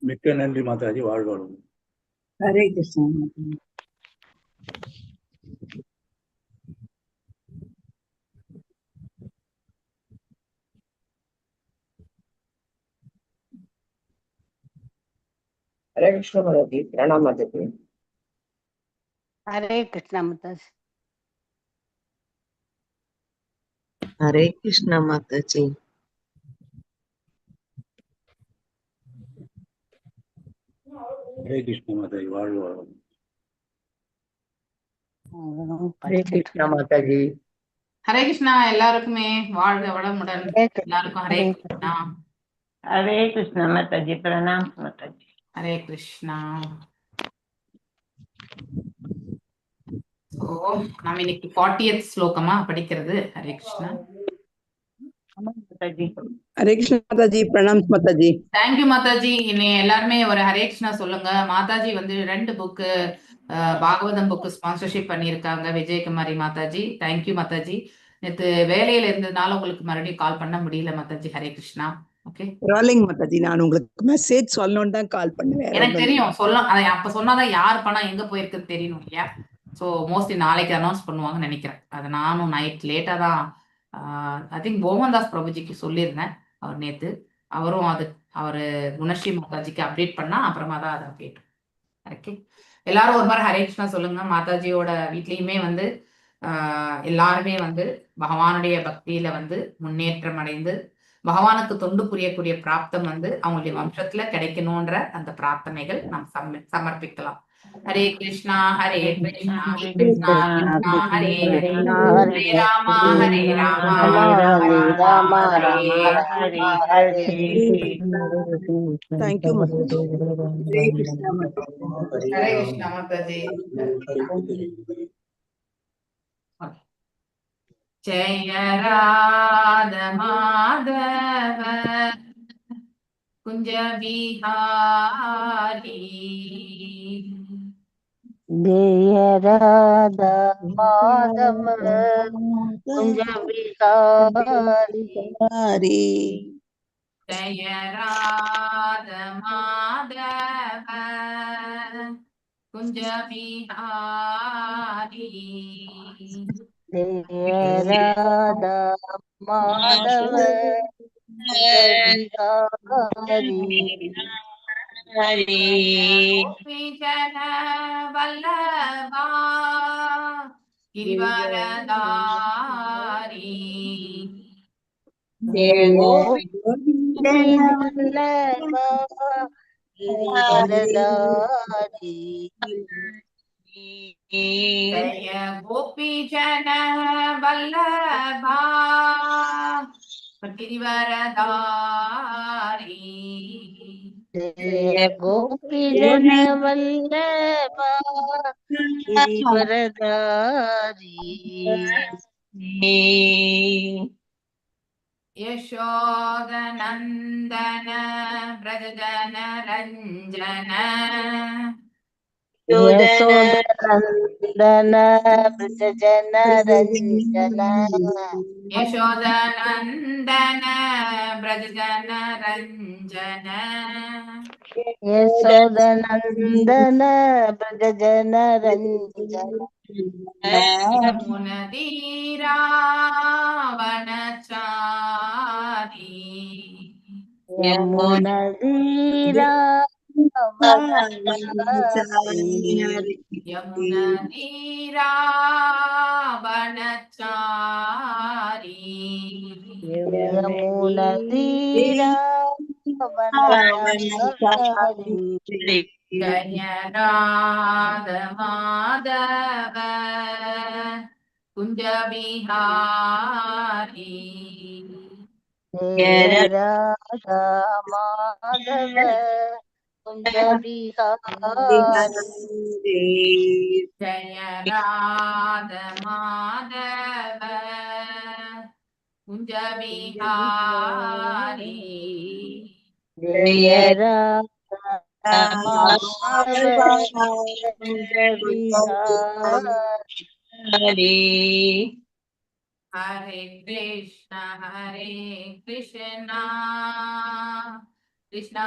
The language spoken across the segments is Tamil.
மிக்க நன்றி மாதாஜி, வாழ்வாளும். ஹரே கிருஷ்ணா. ஹரே கிருஷ்ண மாதாஜி, பிரணாம் மாதாஜி. ஹரே கிருஷ்ணா மாதாஜி. ஹரே கிருஷ்ணா மாதாஜி. ஹரே கிருஷ்ண மாதாஜி, வாழ்வாளும். ஹரே கிருஷ்ணா மாதாஜி. ஹரே கிருஷ்ணா. எல்லாருக்குமே வாழ்க வளமுடன். எல்லாருக்கும் ஹரே கிருஷ்ணா. ஹரே கிருஷ்ணா மாதாஜி, பிரணாம் மாதாஜி. ஹரே கிருஷ்ணா. நம்ம இன்னைக்கு 40th ஸ்லோகமா படிக்கிறது. ஹரே கிருஷ்ணா. ஹரே கிருஷ்ணா மாதாஜி, பிரணாம் மாதாஜி. தேங்க்யூ மாதாஜி. இன்னைக்கு எல்லாருமே ஒரு ஹரே கிருஷ்ணா சொல்லுங்க. மாதாஜி வந்து 2 புக்கு பாகவதம் புக்கு ஸ்பான்சர்ஷிப் பண்ணியிருக்காங்க. விஜயகுமாரி மாதாஜி, தேங்க்யூ மாதாஜி. நேற்று வேலையில இருந்ததுனால உங்களுக்கு மறுபடியும் கால் பண்ண முடியல மாதாஜி. ஹரே கிருஷ்ணா. ஓகே, பரவாயில்லைங்க மாதாஜி, நான் உங்களுக்கு மெசேஜ் சொல்லணும்னு தான் கால் பண்ணுவேன். எனக்கு தெரியும். அதை அப்ப சொன்னாதான் யார் பணம் எங்க போயிருக்குன்னு தெரியணும் இல்லையா? ஸோ மோஸ்ட்லி நாளைக்கு அனௌன்ஸ் பண்ணுவாங்கன்னு நினைக்கிறேன். அதை நானும் நைட் லேட்டா தான் ஐ திங்க் மோகன்தாஸ் பிரபுஜிக்கு சொல்லியிருந்தேன். அவர் நேத்து அவரும் அவரு குணஸ்ரீ மாதாஜிக்கு அப்டேட் பண்ணா அப்புறமா தான் அதை அப்டேட். ஓகே, எல்லாரும் ஒரு மாதிரி ஹரே கிருஷ்ணா சொல்லுங்க. மாதாஜியோட வீட்லயுமே வந்து எல்லாருமே வந்து பகவானுடைய பக்தியில வந்து முன்னேற்றம் அடைந்து பகவானுக்கு தொண்டு புரியக்கூடிய பிராப்தம் வந்து அவங்களுடைய வம்சத்துல கிடைக்கணும்ன்ற அந்த பிரார்த்தனைகள் நாம் சமர்ப்பிக்கலாம். ஹரே கிருஷ்ணா ஹரே கிருஷ்ணா கிருஷ்ணா கிருஷ்ணா ஹரே ஹரே, ஹரே ராமா ஹரே ராமா ராமா ஹரே ஹரே. தேங்க்யூ மாதாஜி. ஹரே கிருஷ்ணா மாதாஜி. ஹரே கிருஷ்ணா மாதாஜி. ஜெய ராத மாதவ குஞ்ச விஹாரி, ஜெய ராதா மாதவ குஞ்ச விஹாரி. ஜெய ராத மாதவ குஞ்ச விஹாரி, ஜெய ராதா மாதவ குஞ்ச விஹாரி. கோபிஜன வல்லபா கிரிவரதாரி, வல்லபா கிரிவரதாரி. ஜய கோபிஜன வல்லபா கிரிவரதாரி, ஜெய கோபிஜன வல்லபா கிரிவரதாரி. யசோதநந்தன பிரஜன ரஞ்சன, யசோதநந்தன பிரஜன ரஞ்சன. யசோதநந்தன பிரஜன ரஞ்சன, யசோதநந்தன பிரஜன ரஞ்சன. யமுனதீராவணச்சாரி, யமுனதீராவணச்சாரி. யமுனதீராவணச்சாரி, யமுனதீராவணச்சாரி. ஜய ராத மாதவ குஞ்ச விஹாரி, ஜெய ராதா மாதவ குஞ்ச விஹாரி. ஜய ராத மாதவ குஞ்ச விஹாரி, ஜெய Radha Madhava குஞ்ச Vihari. Hare Krishna Krishna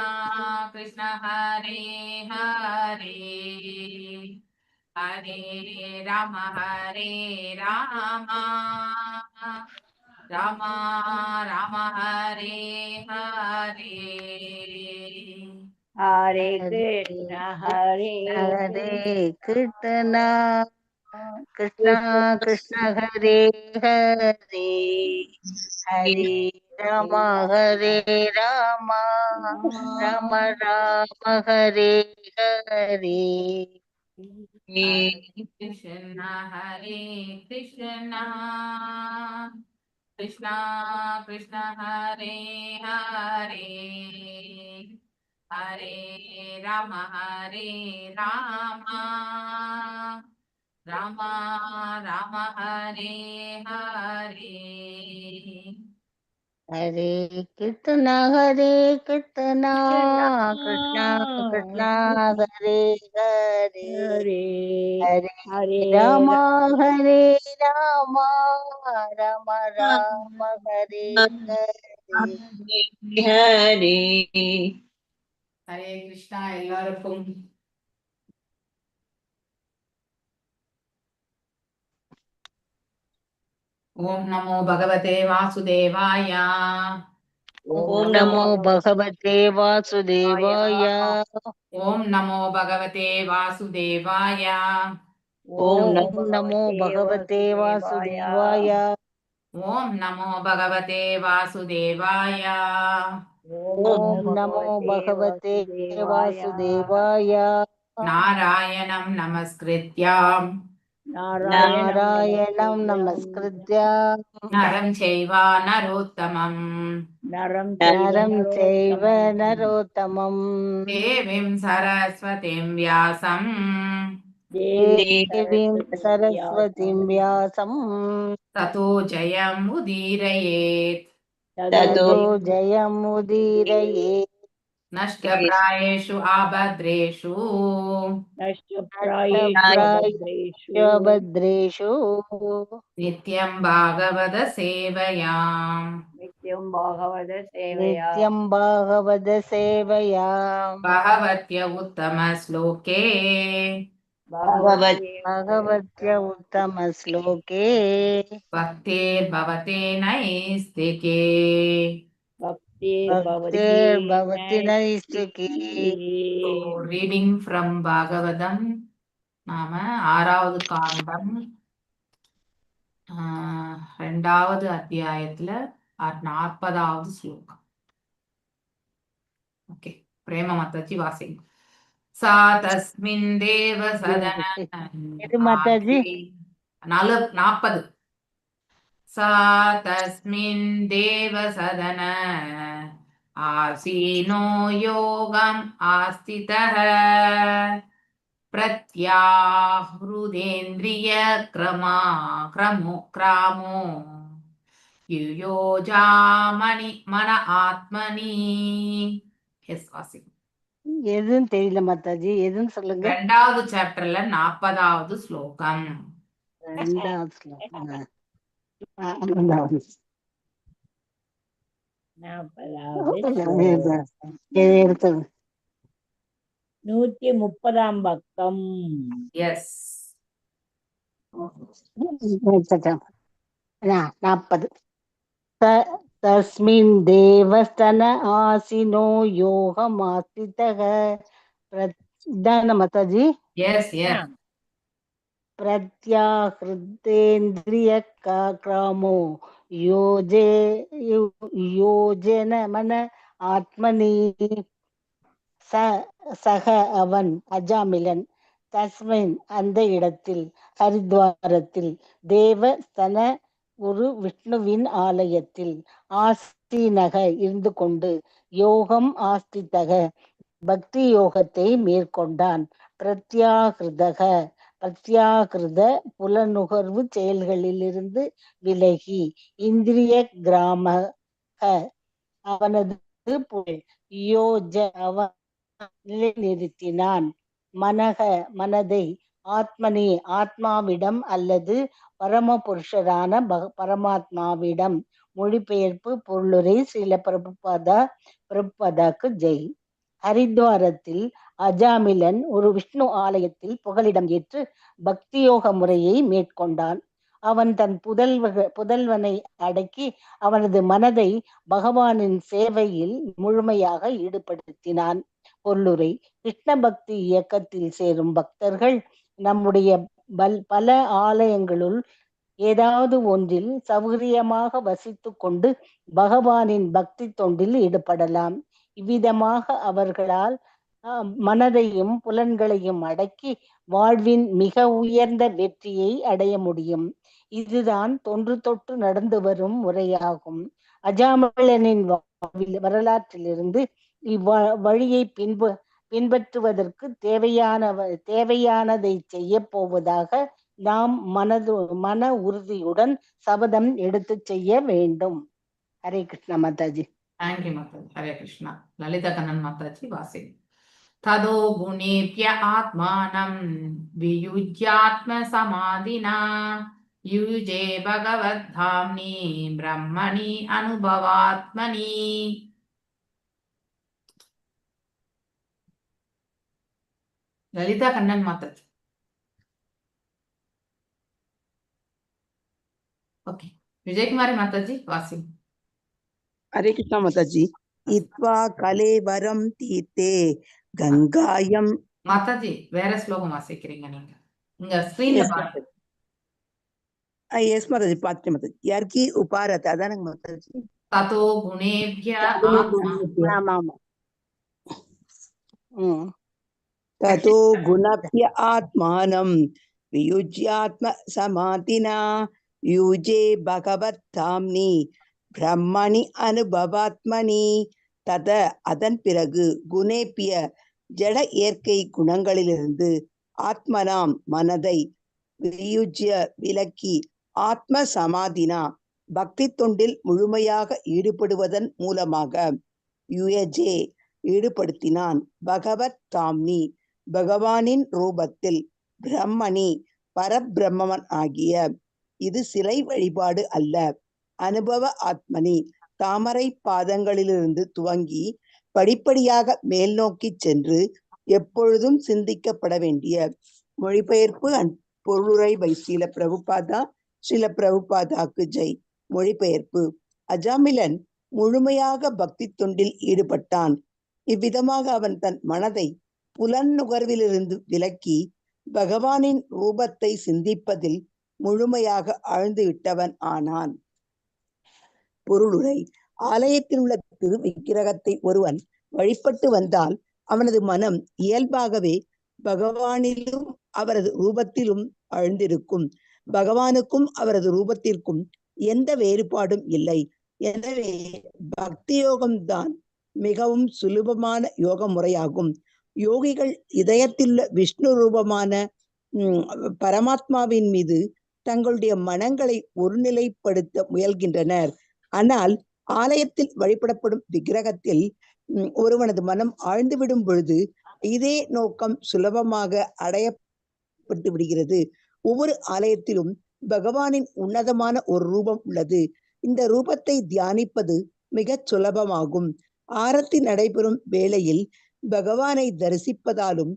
Krishna Hare Hare Hare Rama Rama Rama Hare Hare Hare Hare Krishna, Hare Hare Krishna, Krishna Krishna Hare Hare Hare Rama Rama Rama Hare Hare Hare Krishna Krishna Krishna Hare Hare Hare Rama Rama Rama Hare Hare Hare Krishna Krishna Krishna Hare Hare Hare Hare Hare Rama Rama Rama Hare Hare Hare Hare Krishna எல்லாருக்கும். ஓம் நமோ பகவதே வாசுதேவாய. Om Namo Bhagavate Vasudevaya. ஓம் நமோ பகவதே வாசுதேவாய. Om Namo Bhagavate Vasudevaya. ஓம் நமோ பகவதே வாசுதேவாய. Om Namo Bhagavate Vasudevaya. நாராயணம் நமஸ்கிருத்யாம் Narayanam Namaskritya. நரம் செய்வா நரோத்தமம் Naram Chaiva Narottamam. தேவிம் சரஸ்வதிம் வியாசம் Devim Saraswatim Vyasam. ததோ ஜெயம் உதீரயேத். Tato Jayam Udiraye. நஷ்டப்ராயேஷு ஆபத்ரேஷு Bhadreshu. நித்யம் பாகவத சேவையாம். Nityam Bhagavata Sevaya. Nityam Bhagavata Sevaya. பகவத்ய Uttama ஸ்லோகே Bhagavatya Uttama Sloke. பக்தேர் பவதே நைஸ்திகே. Bhaktir Bhavati Naistiki. Reading from Bhagavatam. நாம 6வது காண்டம் 2வது அத்தியாயத்துல 40வது ஸ்லோகம். ஓகே, பிரேம மாதாஜி வாசிங்க. சா தஸ்மின் தேவ சதன எது மாதாஜி? 40. சா தஸ்மின் தேவ சதன ஆசீனோ யோகம் ஆஸ்திதः பிரத்யாஹ்ருதேந்திரிய கிராமோ யுயோஜாமணி மன ஆத்மனி. எஸ் வாசிங்க. எதுன்னு தெரியல மாதாஜி, எதுன்னு சொல்லுங்க. 2வது சாப்டர்ல 40வது ஸ்லோகம். 2வது ஸ்லோகம். 2வது. எடுத்தது 130ஆம் பக்கம். எஸ் 40. தஸ்மின் தேவஸ்தன ஆசினோ யோகமாஸ்திதः. இதான மாதாஜி? S S. பிரத்யாஹ்ருதேந்திரிய கிராமோ யோஜன மன ஆத்மனி. சக அவன் அஜாமிலன். தஸ்மின் அந்த இடத்தில், ஹரித்வாரத்தில், தேவ ஸ்தன ஒரு விஷ்ணுவின் ஆலயத்தில், ஆஸ்தினக இருந்து கொண்டு, யோகம் ஆஸ்திதக பக்தி யோகத்தை மேற்கொண்டான். பிரத்யாகிருத புலனுகர்வு செயல்களிலிருந்து விலகி, இந்திரிய கிராம அவனது யோஜ அவன் நிறுத்தினான். மனதை ஆத்மனி ஆத்மாவிடம் அல்லது பரமபுருஷரான பரமாத்மாவிடம் மொழிபெயர்ப்பு பொருளுரை ஸ்ரீல பிரபுபாதாக்கு ஜெய். ஹரித்வாரத்தில் அஜாமிலன் ஒரு விஷ்ணு ஆலயத்தில் புகலிடம் ஏற்று பக்தியோக முறையை மேற்கொண்டான். அவன் தன் புதல்வனை அடக்கி அவனது மனதை பகவானின் சேவையில் முழுமையாக ஈடுபடுத்தினான். பொருளுரை: கிருஷ்ண பக்தி இயக்கத்தில் சேரும் பக்தர்கள் நம்முடைய பல ஆலயங்களுள் ஏதாவது ஒன்றில் சௌகரியமாக வசித்து கொண்டு பகவானின் பக்தி தொண்டில் ஈடுபடலாம். இவ்விதமாக அவர்களால் மனதையும் புலன்களையும் அடக்கி வாழ்வின் மிக உயர்ந்த வெற்றியை அடைய முடியும். இதுதான் தொன்று தொட்டு நடந்து வரும் முறையாகும். அஜாமிலனின் வரலாற்றிலிருந்து இவ்வழியை பின்பற்றுவதற்கு தேவையானதை செய்ய போவதாக நாம் மன உறுதியுடன் சபதம் எடுத்து செய்ய வேண்டும். ஹரே கிருஷ்ணா மாதாஜி. தேங்க்யூ மாதாஜி. ஹரே கிருஷ்ணா. லலிதா கண்ணன் மாதாஜி வாசி. ததோ குணேப்ய ஆத்மானம் வியுஜ்யாத்ம சமாதினா யுஜே பகவத்தாம்னி பிரம்மணி அனுபவாத்மனி. லலிதா கண்ணன் மாதாஜி. ஓகே, விஜயகுமாரி மாதாஜி வாசி. ஹரே கிருஷ்ணா மாதாஜி. இத்வா கலேவரம் தீர்த்தே கங்காயம். மாதாஜி வேற ஸ்லோகம் வாசிக்கிறீங்க நீங்க. இங்க ஸ்கிரீன்ல பாருங்க. எஸ் மாதாஜி, பார்த்துட்டேன் மாதாஜி. யாருக்கு உபாரத் அதானங்க மாதாஜி. ததோ குணேப்ய ததோ குணப்ய ஆத்மானம் வியுஜ்யாத்ம சமாதினா யூஜே பகவத்தாம்னி பிரம்மணி அனுபவாத்மனி. தத அதன் பிறகு குணேப்பிய ஜட இயற்கை குணங்களிலிருந்து ஆத்மனாம் மனதை வியுஜ்ய விலக்கி ஆத்ம சமாதினா பக்தி தொண்டில் முழுமையாக ஈடுபடுவதன் மூலமாக யுயஜே ஈடுபடுத்தினான். பகவத் தாம்னி பகவானின் ரூபத்தில் பிரம்மணி பரபிரம்மன் ஆகிய. இது சிலை வழிபாடு அல்ல. அனுபவ ஆத்மனி தாமரை பாதங்களிலிருந்து துவங்கி படிப்படியாக மேல் நோக்கி சென்று எப்பொழுதும் சிந்திக்கப்பட வேண்டிய. மொழிபெயர்ப்பு பொருளுரை பை ஸ்ரீல பிரபுபாதா. ஸ்ரீல பிரபுபாதாக்கு ஜெய். மொழிபெயர்ப்பு: அஜாமிலன் முழுமையாக பக்தி தொண்டில் ஈடுபட்டான். இவ்விதமாக அவன் தன் மனதை புலன் நுகர்விலிருந்து விலக்கி பகவானின் ரூபத்தை சிந்திப்பதில் முழுமையாக ஆழ்ந்து விட்டவன் ஆனான். பொருளுரை: ஆலயத்தில் உள்ள திரு விக்கிரகத்தை ஒருவன் வழிபட்டு வந்தால் அவனது மனம் இயல்பாகவே பகவானிலும் அவரது ரூபத்திலும் ஆழ்ந்திருக்கும். பகவானுக்கும் அவரது ரூபத்திற்கும் எந்த வேறுபாடும் இல்லை. எனவே பக்தி யோகம்தான் மிகவும் சுலபமான யோக முறையாகும். யோகிகள் இதயத்திலுள்ள விஷ்ணு ரூபமான பரமாத்மாவின் மீது தங்களுடைய மனங்களை ஒருநிலைப்படுத்த முயல்கின்றனர். ஆனால் ஆலயத்தில் வழிபடப்படும் விக்கிரகத்தில் ஒருவனது மனம் ஆழ்ந்துவிடும் பொழுது இதே நோக்கம் சுலபமாக அடையப்பட்டு விடுகிறது. ஒவ்வொரு ஆலயத்திலும் பகவானின் உன்னதமான ஒரு ரூபம் உள்ளது. இந்த ரூபத்தை தியானிப்பது மிக சுலபமாகும். ஆரத்தி நடைபெறும் வேளையில் பகவானை தரிசிப்பதாலும்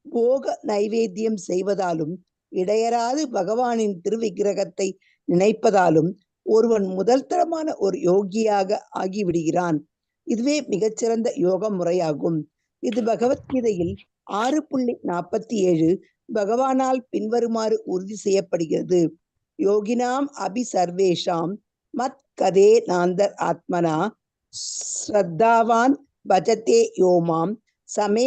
போக நைவேத்தியம் செய்வதாலும் இடையராது பகவானின் திருவிக்கிரகத்தை நினைப்பதாலும் ஒருவன் முதல் தரமான ஒரு யோகியாக ஆகிவிடுகிறான். இதுவே மிகச்சிறந்த யோக முறையாகும். இது பகவத்கீதையில் 6.47 பகவானால் பின்வருமாறு உறுதி செய்யப்படுகிறது. யோகினாம் அபி சர்வேஷாம் மத் கதே நாந்தர் ஆத்மனா ஸ்ரத்தாவான் பஜதே யோமாம் சமே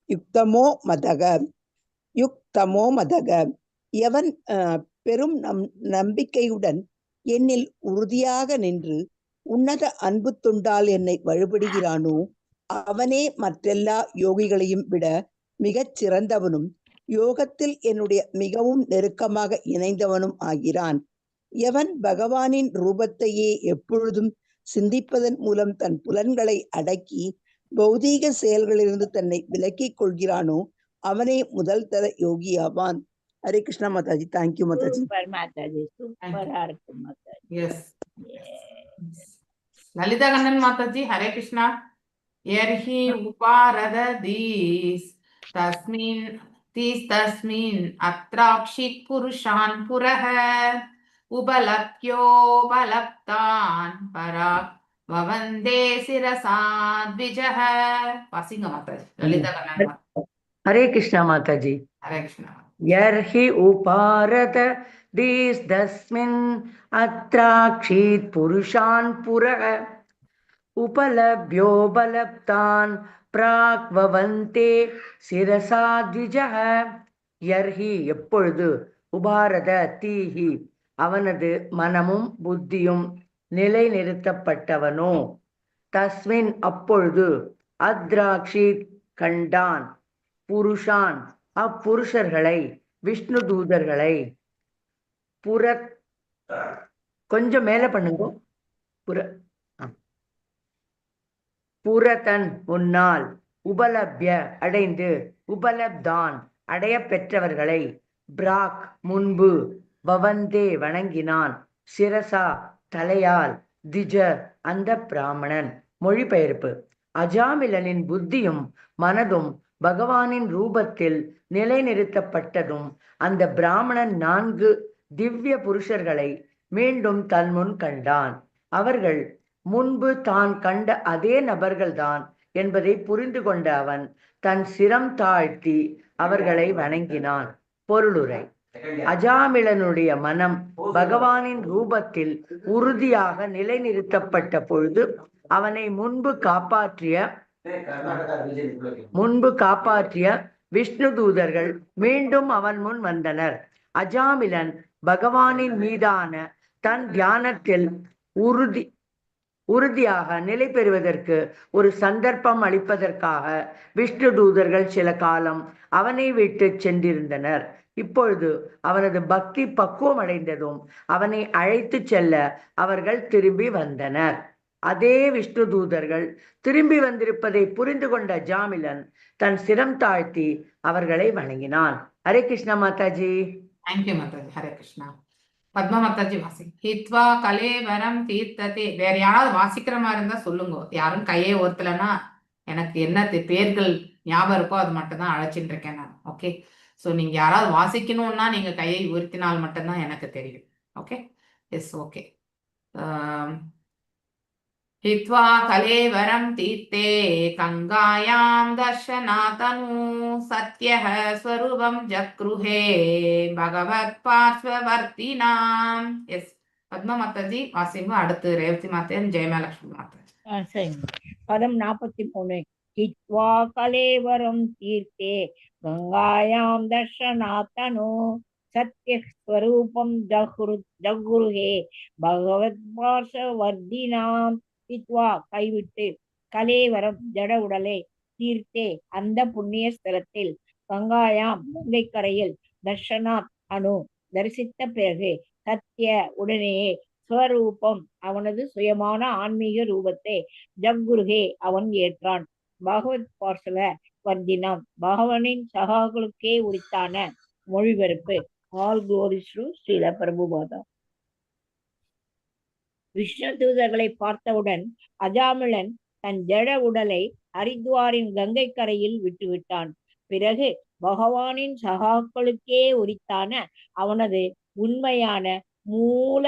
யுக்தமோ மதக. எவன் பெரும் நம்பிக்கையுடன் என்னில் உறுதியாக நின்று உன்னத அன்பு தொண்டால் என்னை வழிபடுகிறானோ அவனே மற்றெல்லா யோகிகளையும் விட மிகச் சிறந்தவனும் யோகத்தில் என்னுடைய மிகவும் நெருக்கமாக இணைந்தவனும் ஆகிறான். எவன் பகவானின் ரூபத்தையே எப்பொழுதும் சிந்திப்பதன் மூலம் தன் புலன்களை அடக்கி பௌதீக செயல்களிலிருந்து தன்னை விலக்கிக் கொள்கிறானோ அவனே முதல் தர யோகியாவான். ஹரே கிருஷ்ணா மாதாஜி. தேங்க்யூ மாதாஜி. சூப்பர் மாதாஜி, சூப்பரா இருக்கு மாதாஜி. எஸ். லலிதா கண்ணன் மாதாஜி, ஹரே கிருஷ்ணா. यर्हि उपारदधीस् तस्मिन् अत्राक्षित् पुरुषान् पुरः उपलप्योपलप्तान् पराक् ववन्दे शिरसा द्विजः. वासिंग माताजी, ललिता कन्नन माताजी. हरे कृष्णा माताजी. हरे कृष्णा. यर्हि उपारत दीस्तस्मिन् अत्राक्षित् पुरुषान् पुरः उपलभ्योपलप्तान् प्राक् ववन्ते சிரசா द्विजः. யர்ஹி எப்பொழுது, உபாரத தீஹி அவனது மனமும் புத்தியும் நிலைநிறுத்தப்பட்டவனோ, தஸ்மின் அப்பொழுது, அத்ராக்ஷித் கண்டான், புருஷான் அப்புருஷர்களை, விஷ்ணு தூதர்களை, புரத் கொஞ்சம் மேல பண்ணுங்க, புரதன் முன்னால், உபலப்ய அடைந்து, உபலப்தான் அடைய பெற்றவர்களை, பிராக் முன்பு, பவந்தே வணங்கினான், சிரசா தலையால், திஜ அந்த பிராமணன். மொழிபெயர்ப்பு. அஜாமிலனின் புத்தியும் மனதும் பகவானின் ரூபத்தில் நிலைநிறுத்தப்பட்டதும் அந்த பிராமணன் 4 திவ்ய புருஷர்களை மீண்டும் தன்முன் கண்டான். அவர்கள் முன்பு தான் கண்ட அதே நபர்கள்தான் என்பதை புரிந்து கொண்ட அவன் தன் சிரம் தாழ்த்தி அவர்களை வணங்கினான். பொருளுரை. அஜாமிலனுடைய மனம் பகவானின் ரூபத்தில் உறுதியாக நிலைநிறுத்தப்பட்ட பொழுது அவனை முன்பு காப்பாற்றிய விஷ்ணு தூதர்கள் மீண்டும் அவன் முன் வந்தனர். அஜாமிலன் பகவானின் மீதான தன் தியானத்தில் உறுதியாக நிலை பெறுவதற்கு ஒரு சந்தர்ப்பம் அளிப்பதற்காக விஷ்ணு தூதர்கள் சில காலம் அவனை விட்டு சென்றிருந்தனர். இப்பொழுது அவனது பக்தி பக்குவம் அடைந்ததும் அவனை அழைத்து செல்ல அவர்கள் திரும்பி வந்தனர். அதே விஷ்ணு தூதர்கள் திரும்பி வந்திருப்பதை புரிந்து கொண்ட ஜாமிலன் தன் சிரம் தாழ்த்தி அவர்களை வணங்கினான். ஹரே கிருஷ்ணா மாதாஜி. தேங்க்யூ மாதாஜி. ஹரே கிருஷ்ணா. பத்மா மாதாஜி வாசி. ஹித்வா கலேவரம் தீர்த்ததே. வேற யாராவது வாசிக்கிற மாதிரி இருந்தா சொல்லுங்க. யாரும் கையே ஒருத்தலன்னா எனக்கு என்ன பேர்கள் ஞாபகம் இருக்கோ அது மட்டும் தான் அழைச்சிட்டு இருக்கேன் நான். ஓகே. ஸோ நீங்க யாராவது வாசிக்கணும்னா நீங்க கையை உயர்த்தினால் மட்டும்தான் எனக்கு தெரியும். ஓகே. எஸ். ஓகே. हित्वा कलेवरं तीर्थे गंगायां दर्शनातनु सत्यः स्वरूपं जगृहे भगवत्पार्श्ववर्तिनाम्. எஸ் பத்மா மாதாஜி வாசிங்க. அடுத்து ரேவதி மாதேன், ஜெயமலட்சுமி மாதாஜி. பதம் 43. हित्वा कलेवरं तीर्थे गंगायां दर्शनातनु सत्य स्वरूपं जगृहे भगवत्पार्श्ववर्तिनाम्. हित्वा கைவிட்டு, கலேவரம் ஜட உடலை, தீர்த்தே அந்த புண்ணிய ஸ்தலத்தில், கங்காயாம் கங்கைக்கரையில், தர்ஷனாத் அணு தரிசித்த பிறகு, சத்திய உடனேயே, ஸ்வரூபம் அவனது சுயமான ஆன்மீக ரூபத்தை, ஜக்குருகே அவன் ஏற்றான். பகவத் பார்சவ வர்தினாம் பகவானின் சகாக்களுக்கே உரித்தான. மொழிபெயர்ப்பு. All glories to Srila Prabhupada. Vishnu தூதர்களை பார்த்தவுடன் அஜாமிலன் தன் ஜட உடலை ஹரித்வாரின் கங்கை கரையில் விட்டுவிட்டான். பிறகு பகவானின் சகாக்களுக்கே உரித்தான அவனது உண்மையான மூல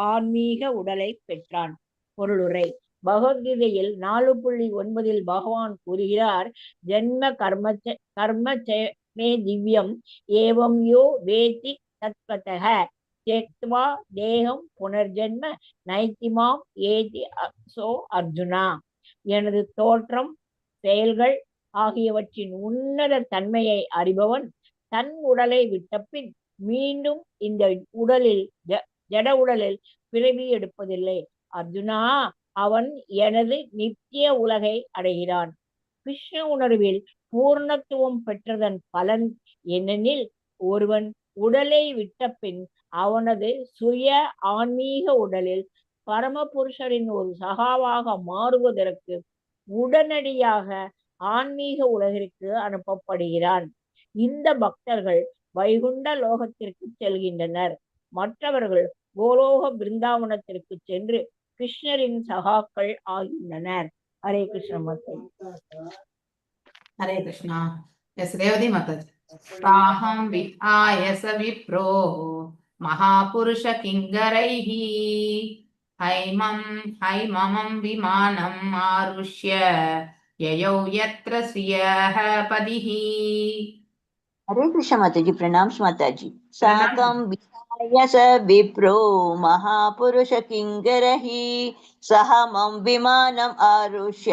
ஆன்மீக உடலை பெற்றான். பொருளுரை. பகவத்கீதையில் 4.9 பகவான் கூறுகிறார், ஜென்ம கர்ம மே திவ்யம் ஏவம் யோ வேதி தத்வதஹ त्यक्त्वा தேகம் புனர்ஜென்ம நைத்திமாம் ஏதி சோ அர்ஜுனா. எனது தோற்றம், செயல்கள் ஆகியவற்றின் உன்னத தன்மையை அறிபவன் தன் உடலை விட்டபின் மீண்டும் இந்த உடலில் ஜட உடலில் பிறவி எடுப்பதில்லை. அர்ஜுனா, அவன் எனது நித்திய உலகை அடைகிறான். கிருஷ்ண உணர்வில் பூர்ணத்துவம் பெற்றதன் பலன் என்னெனில், ஒருவன் உடலை விட்ட பின் அவனது சுய ஆன்மீக உடலில் பரமபுருஷரின் ஒரு சகாவாக மாறுவதற்கு உடனடியாக ஆன்மீக உலகிற்கு அனுப்பப்படுகிறான். இந்த பக்தர்கள் வைகுண்ட லோகத்திற்கு செல்கின்றனர். மற்றவர்கள் கோலோக பிருந்தாவனத்திற்கு சென்று கிருஷ்ணரின் சகாக்கள் ஆகின்றனர். ஹரே கிருஷ்ண மாதாஜி. हरे कृष्णा। यस रेवती माताजी। ताहं विहाय स विप्रो महापुरुष किङ्करैः हैममं विमानम् आरुष्य ययौ यत्र श्रियः पदिः। हरे कृष्ण माताजी, प्रणाम माताजी। साकं विहाय स विप्रो महापुरुष किङ्करैः सह मम विमानम् आरुष्य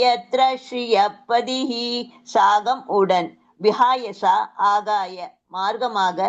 यत्र श्रियपदिः। சாகம் உடன், விஹாயசா ஆகாய மார்க்கமாக,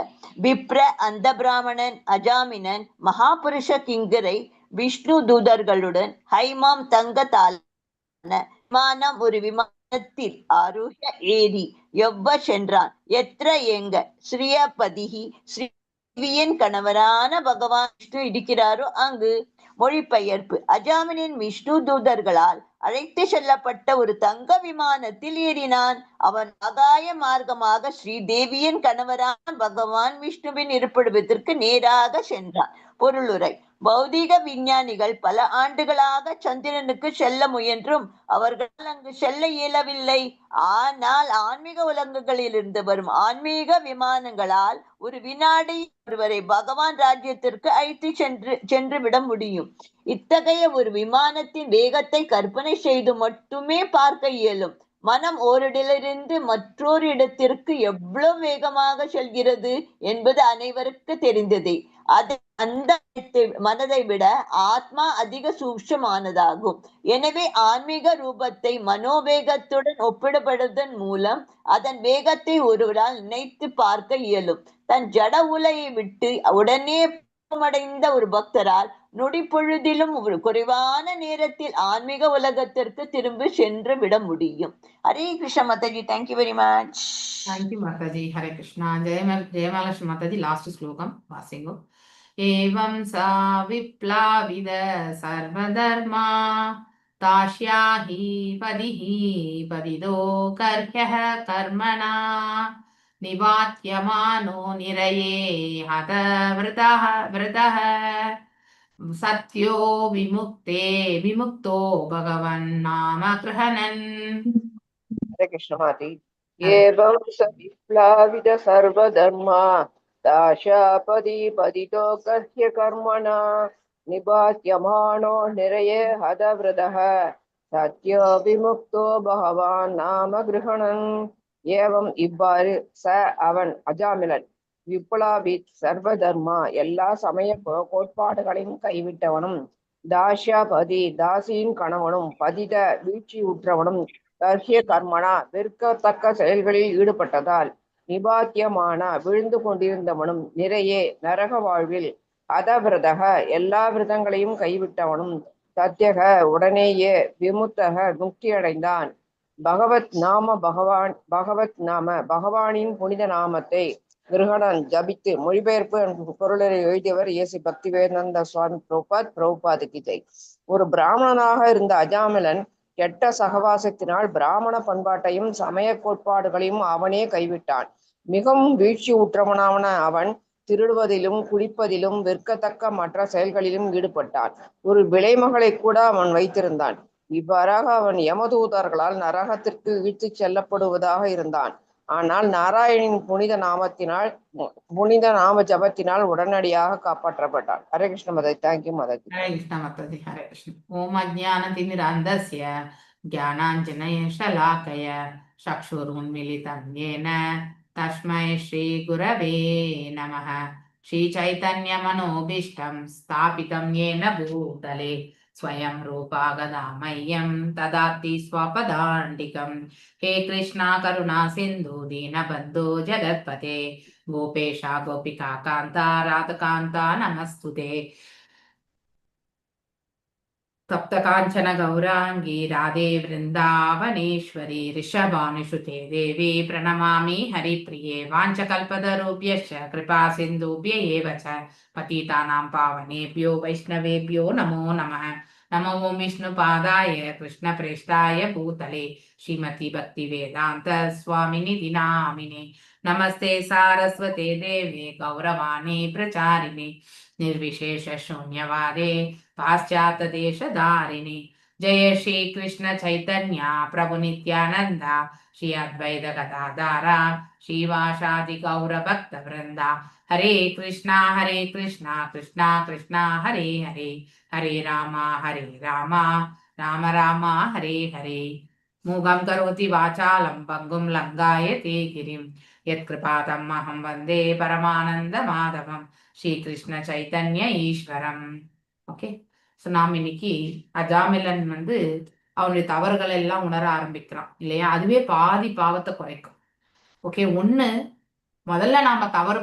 விப்ர அந்த பிராமணன் அஜாமினன் மகாபுருஷ கிங்கரை விஷ்ணு தூதர்களுடன் ஹைமாம் தங்கத்தாலான விமானம் ஒரு விமானத்தில் ஆருஹ ஏறி எவ்வ சென்றான், எത്ര எங்க ஸ்ரீயபதிஹி ஸ்ரீவியின் கணவரான பகவான் விஷ்ணு இருக்கிறாரோ அங்கு. மொழிபெயர்ப்பு: அஜாமினின் விஷ்ணு தூதர்களால் அழைத்து செல்லப்பட்ட ஒரு தங்க விமானத்தில் ஏறினான். அவன் ஆகாய மார்க்கமாக ஸ்ரீதேவியின் கணவரான பகவான் விஷ்ணுவின் இருப்பிடத்திற்கு நேராக சென்றான். பொருளுரை: பௌதீக விஞ்ஞானிகள் பல ஆண்டுகளாக சந்திரனுக்கு செல்ல முயன்றும் அவர்களால் அங்கு செல்ல இயலவில்லை. ஆனால் ஆன்மீக உலகங்களிலிருந்து வரும் ஆன்மீக விமானங்களால் ஒரு வினாடி ஒருவரை பகவான் ராஜ்யத்திற்கு அழைத்து சென்று விட முடியும். இத்தகைய ஒரு விமானத்தின் வேகத்தை கற்பனை செய்து மட்டுமே பார்க்க இயலும். மனம் ஓரிடத்திலிருந்து மற்றொரு இடத்திற்கு எவ்வளவு வேகமாக செல்கிறது என்பது அனைவருக்கு தெரிந்ததே. அந்த மனதை விட ஆத்மா அதிக சூக்ஷ்மமானதாகும். எனவே ஆன்மீக ரூபத்தை மனோவேகத்துடன் ஒப்பிடப்படுவதன் மூலம் அதன் வேகத்தை ஒருவரால் நினைத்து பார்க்க இயலும். தன் ஜட உலையை விட்டு உடனே அடைந்த ஒரு பக்தரால் நொடி பொழுதிலும் ஒரு குறைவான நேரத்தில் ஆன்மீக உலகத்திற்கு திரும்பி சென்று விட முடியும். Hare Krishna Mataji. Thank you very much. Thank you Mataji. Hare Krishna. Jayamahalakshmi Mataji, last ஸ்லோகம் வாசிங்கோ. ஏவம் சா விப்ளாவித சர்வதர்மா தாஷ்யாஹி பதிஹி பதிதோ கர்ஹ்யஹ கர்மணா நிவாத்யமானோ நிரயே ஹத விரதஹ சத்யோ விமுக்தோ பகவன் நாம கிருஹணன். हरे कृष्ण माती। एवं स विप्लावित सर्वधर्मा दाशापदी पदितो कस्य कर्मणा निबाध्यमानो निरये हदव्रतः सत्यो विमुक्तो भगवान नाम கிருஹணன். ஏவம் இவ்வாறு ச அவன் அஜாமிலன் விப்ளாவித் சர்வதர்மா எல்லா சமய கோட்பாடுகளையும் கைவிட்டவனும், தாஷ்யாபதி தாசியின் கணவனும், பதித வீழ்ச்சி உற்றவனும், கர்ஹ்ய கர்மனா விற்கத்தக்க செயல்களில் ஈடுபட்டதால், நிபாத்தியமான விழுந்து கொண்டிருந்தவனும், நிறையே நரக வாழ்வில், அதவிரதக எல்லா விரதங்களையும் கைவிட்டவனும், சத்யக உடனேயே, விமுத்தக முக்தியடைந்தான். பகவத் நாம பகவானின் புனித நாமத்தை கிருஹணன் ஜபித்து, மொழிபெயர்ப்பு பொருளை எழுதியவர் ஏசி பக்திவேதாந்த சுவாமி பிரபுபாத் கீதை. ஒரு பிராமணனாக இருந்த அஜாமிலன் கெட்ட சகவாசத்தினால் பிராமண பண்பாட்டையும் சமய கோட்பாடுகளையும் அவனே கைவிட்டான். மிகவும் வீழ்ச்சி உற்றவனான அவன் திருடுவதிலும் குடிப்பதிலும் விற்கத்தக்க மற்ற செயல்களிலும் ஈடுபட்டான். ஒரு விலைமகளை கூட அவன் வைத்திருந்தான். இவ்வாறாக அவன் யமதூதர்களால் நரகத்திற்கு இழுத்துச் செல்லப்படுவதாக இருந்தான். ஆனால் நாராயணின் புனித நாம ஜபத்தினால் உடனடியாக காப்பாற்றப்பட்டான். ஹரே கிருஷ்ண மாதாஜி. தேங்க்யூ மாதாஜி. ஹரே கிருஷ்ண மாதாஜி. ஹரே கிருஷ்ண. ஓம் அஜ்ஞானதிமிராந்தஸ்ய ஞானாஞ்சனய ஷலாகய சக்ஷுருன்மிலிதம் யேன தஸ்மை ஸ்ரீ குரவே நமः. ஸ்ரீ சைதன்ய மனோபீஷ்டம் ஸ்தாபிதம் யேன பூதலே ஸ்வயம் ரூபா கதாமய்யம் ததாதி ஸ்வபதாண்டிகம். ஹே கிருஷ்ணா கருணா சிந்து தீனபந்தோ ஜகத்பதே கோபேஷா கோபிகா காந்தா ராதகாந்தா நமஸ்துதே. तप्त कांचन गौरांगी राधे वृंदावनेश्वरी ऋषभानुसुते देवी प्रणमामि हरिप्रिये. वाञ्छकल्पतरुभ्यश्च कृपा सिन्धुभ्य एव च पतितानां पावनेभ्यो वैष्णवेभ्यो नमो नमः. நமோ ஓம் விஷ்ணு பாதாய கிருஷ்ண பிரேஷ்டாய பூதலே ஸ்ரீமதி பக்தி வேதாந்த சுவாமினி தினாமினே நமஸ்தே சாரஸ்வதே தேவே கௌரவாணி பிரச்சாரிணி निर्विशेष शून्यवादे पाश्चात देश धारिणी जय श्री कृष्ण चैतन्य प्रभु नित्यानंद श्री अद्वैत गदाधारा श्रीवासादि गौर भक्त वृंदा हरे कृष्णा कृष्णा कृष्णा हरे हरे हरे राम राम राम हरे हरे मूगं करोति वाचालं पङ्गुं लङ्घयते गिरिं यत्कृपातमहं वन्दे परमानंद माधवं ஸ்ரீ கிருஷ்ண சைத்தன்ய ஈஸ்வரம். ஓகே, ஸோ நாம் இன்னைக்கு அஜாமிலன் அவனுடைய தவறுகளை எல்லாம் உணர ஆரம்பிக்கிறான் இல்லையா? அதுவே பாதி பாவத்தை குறைக்கும். ஓகே, ஒண்ணு முதல்ல நாம தவறு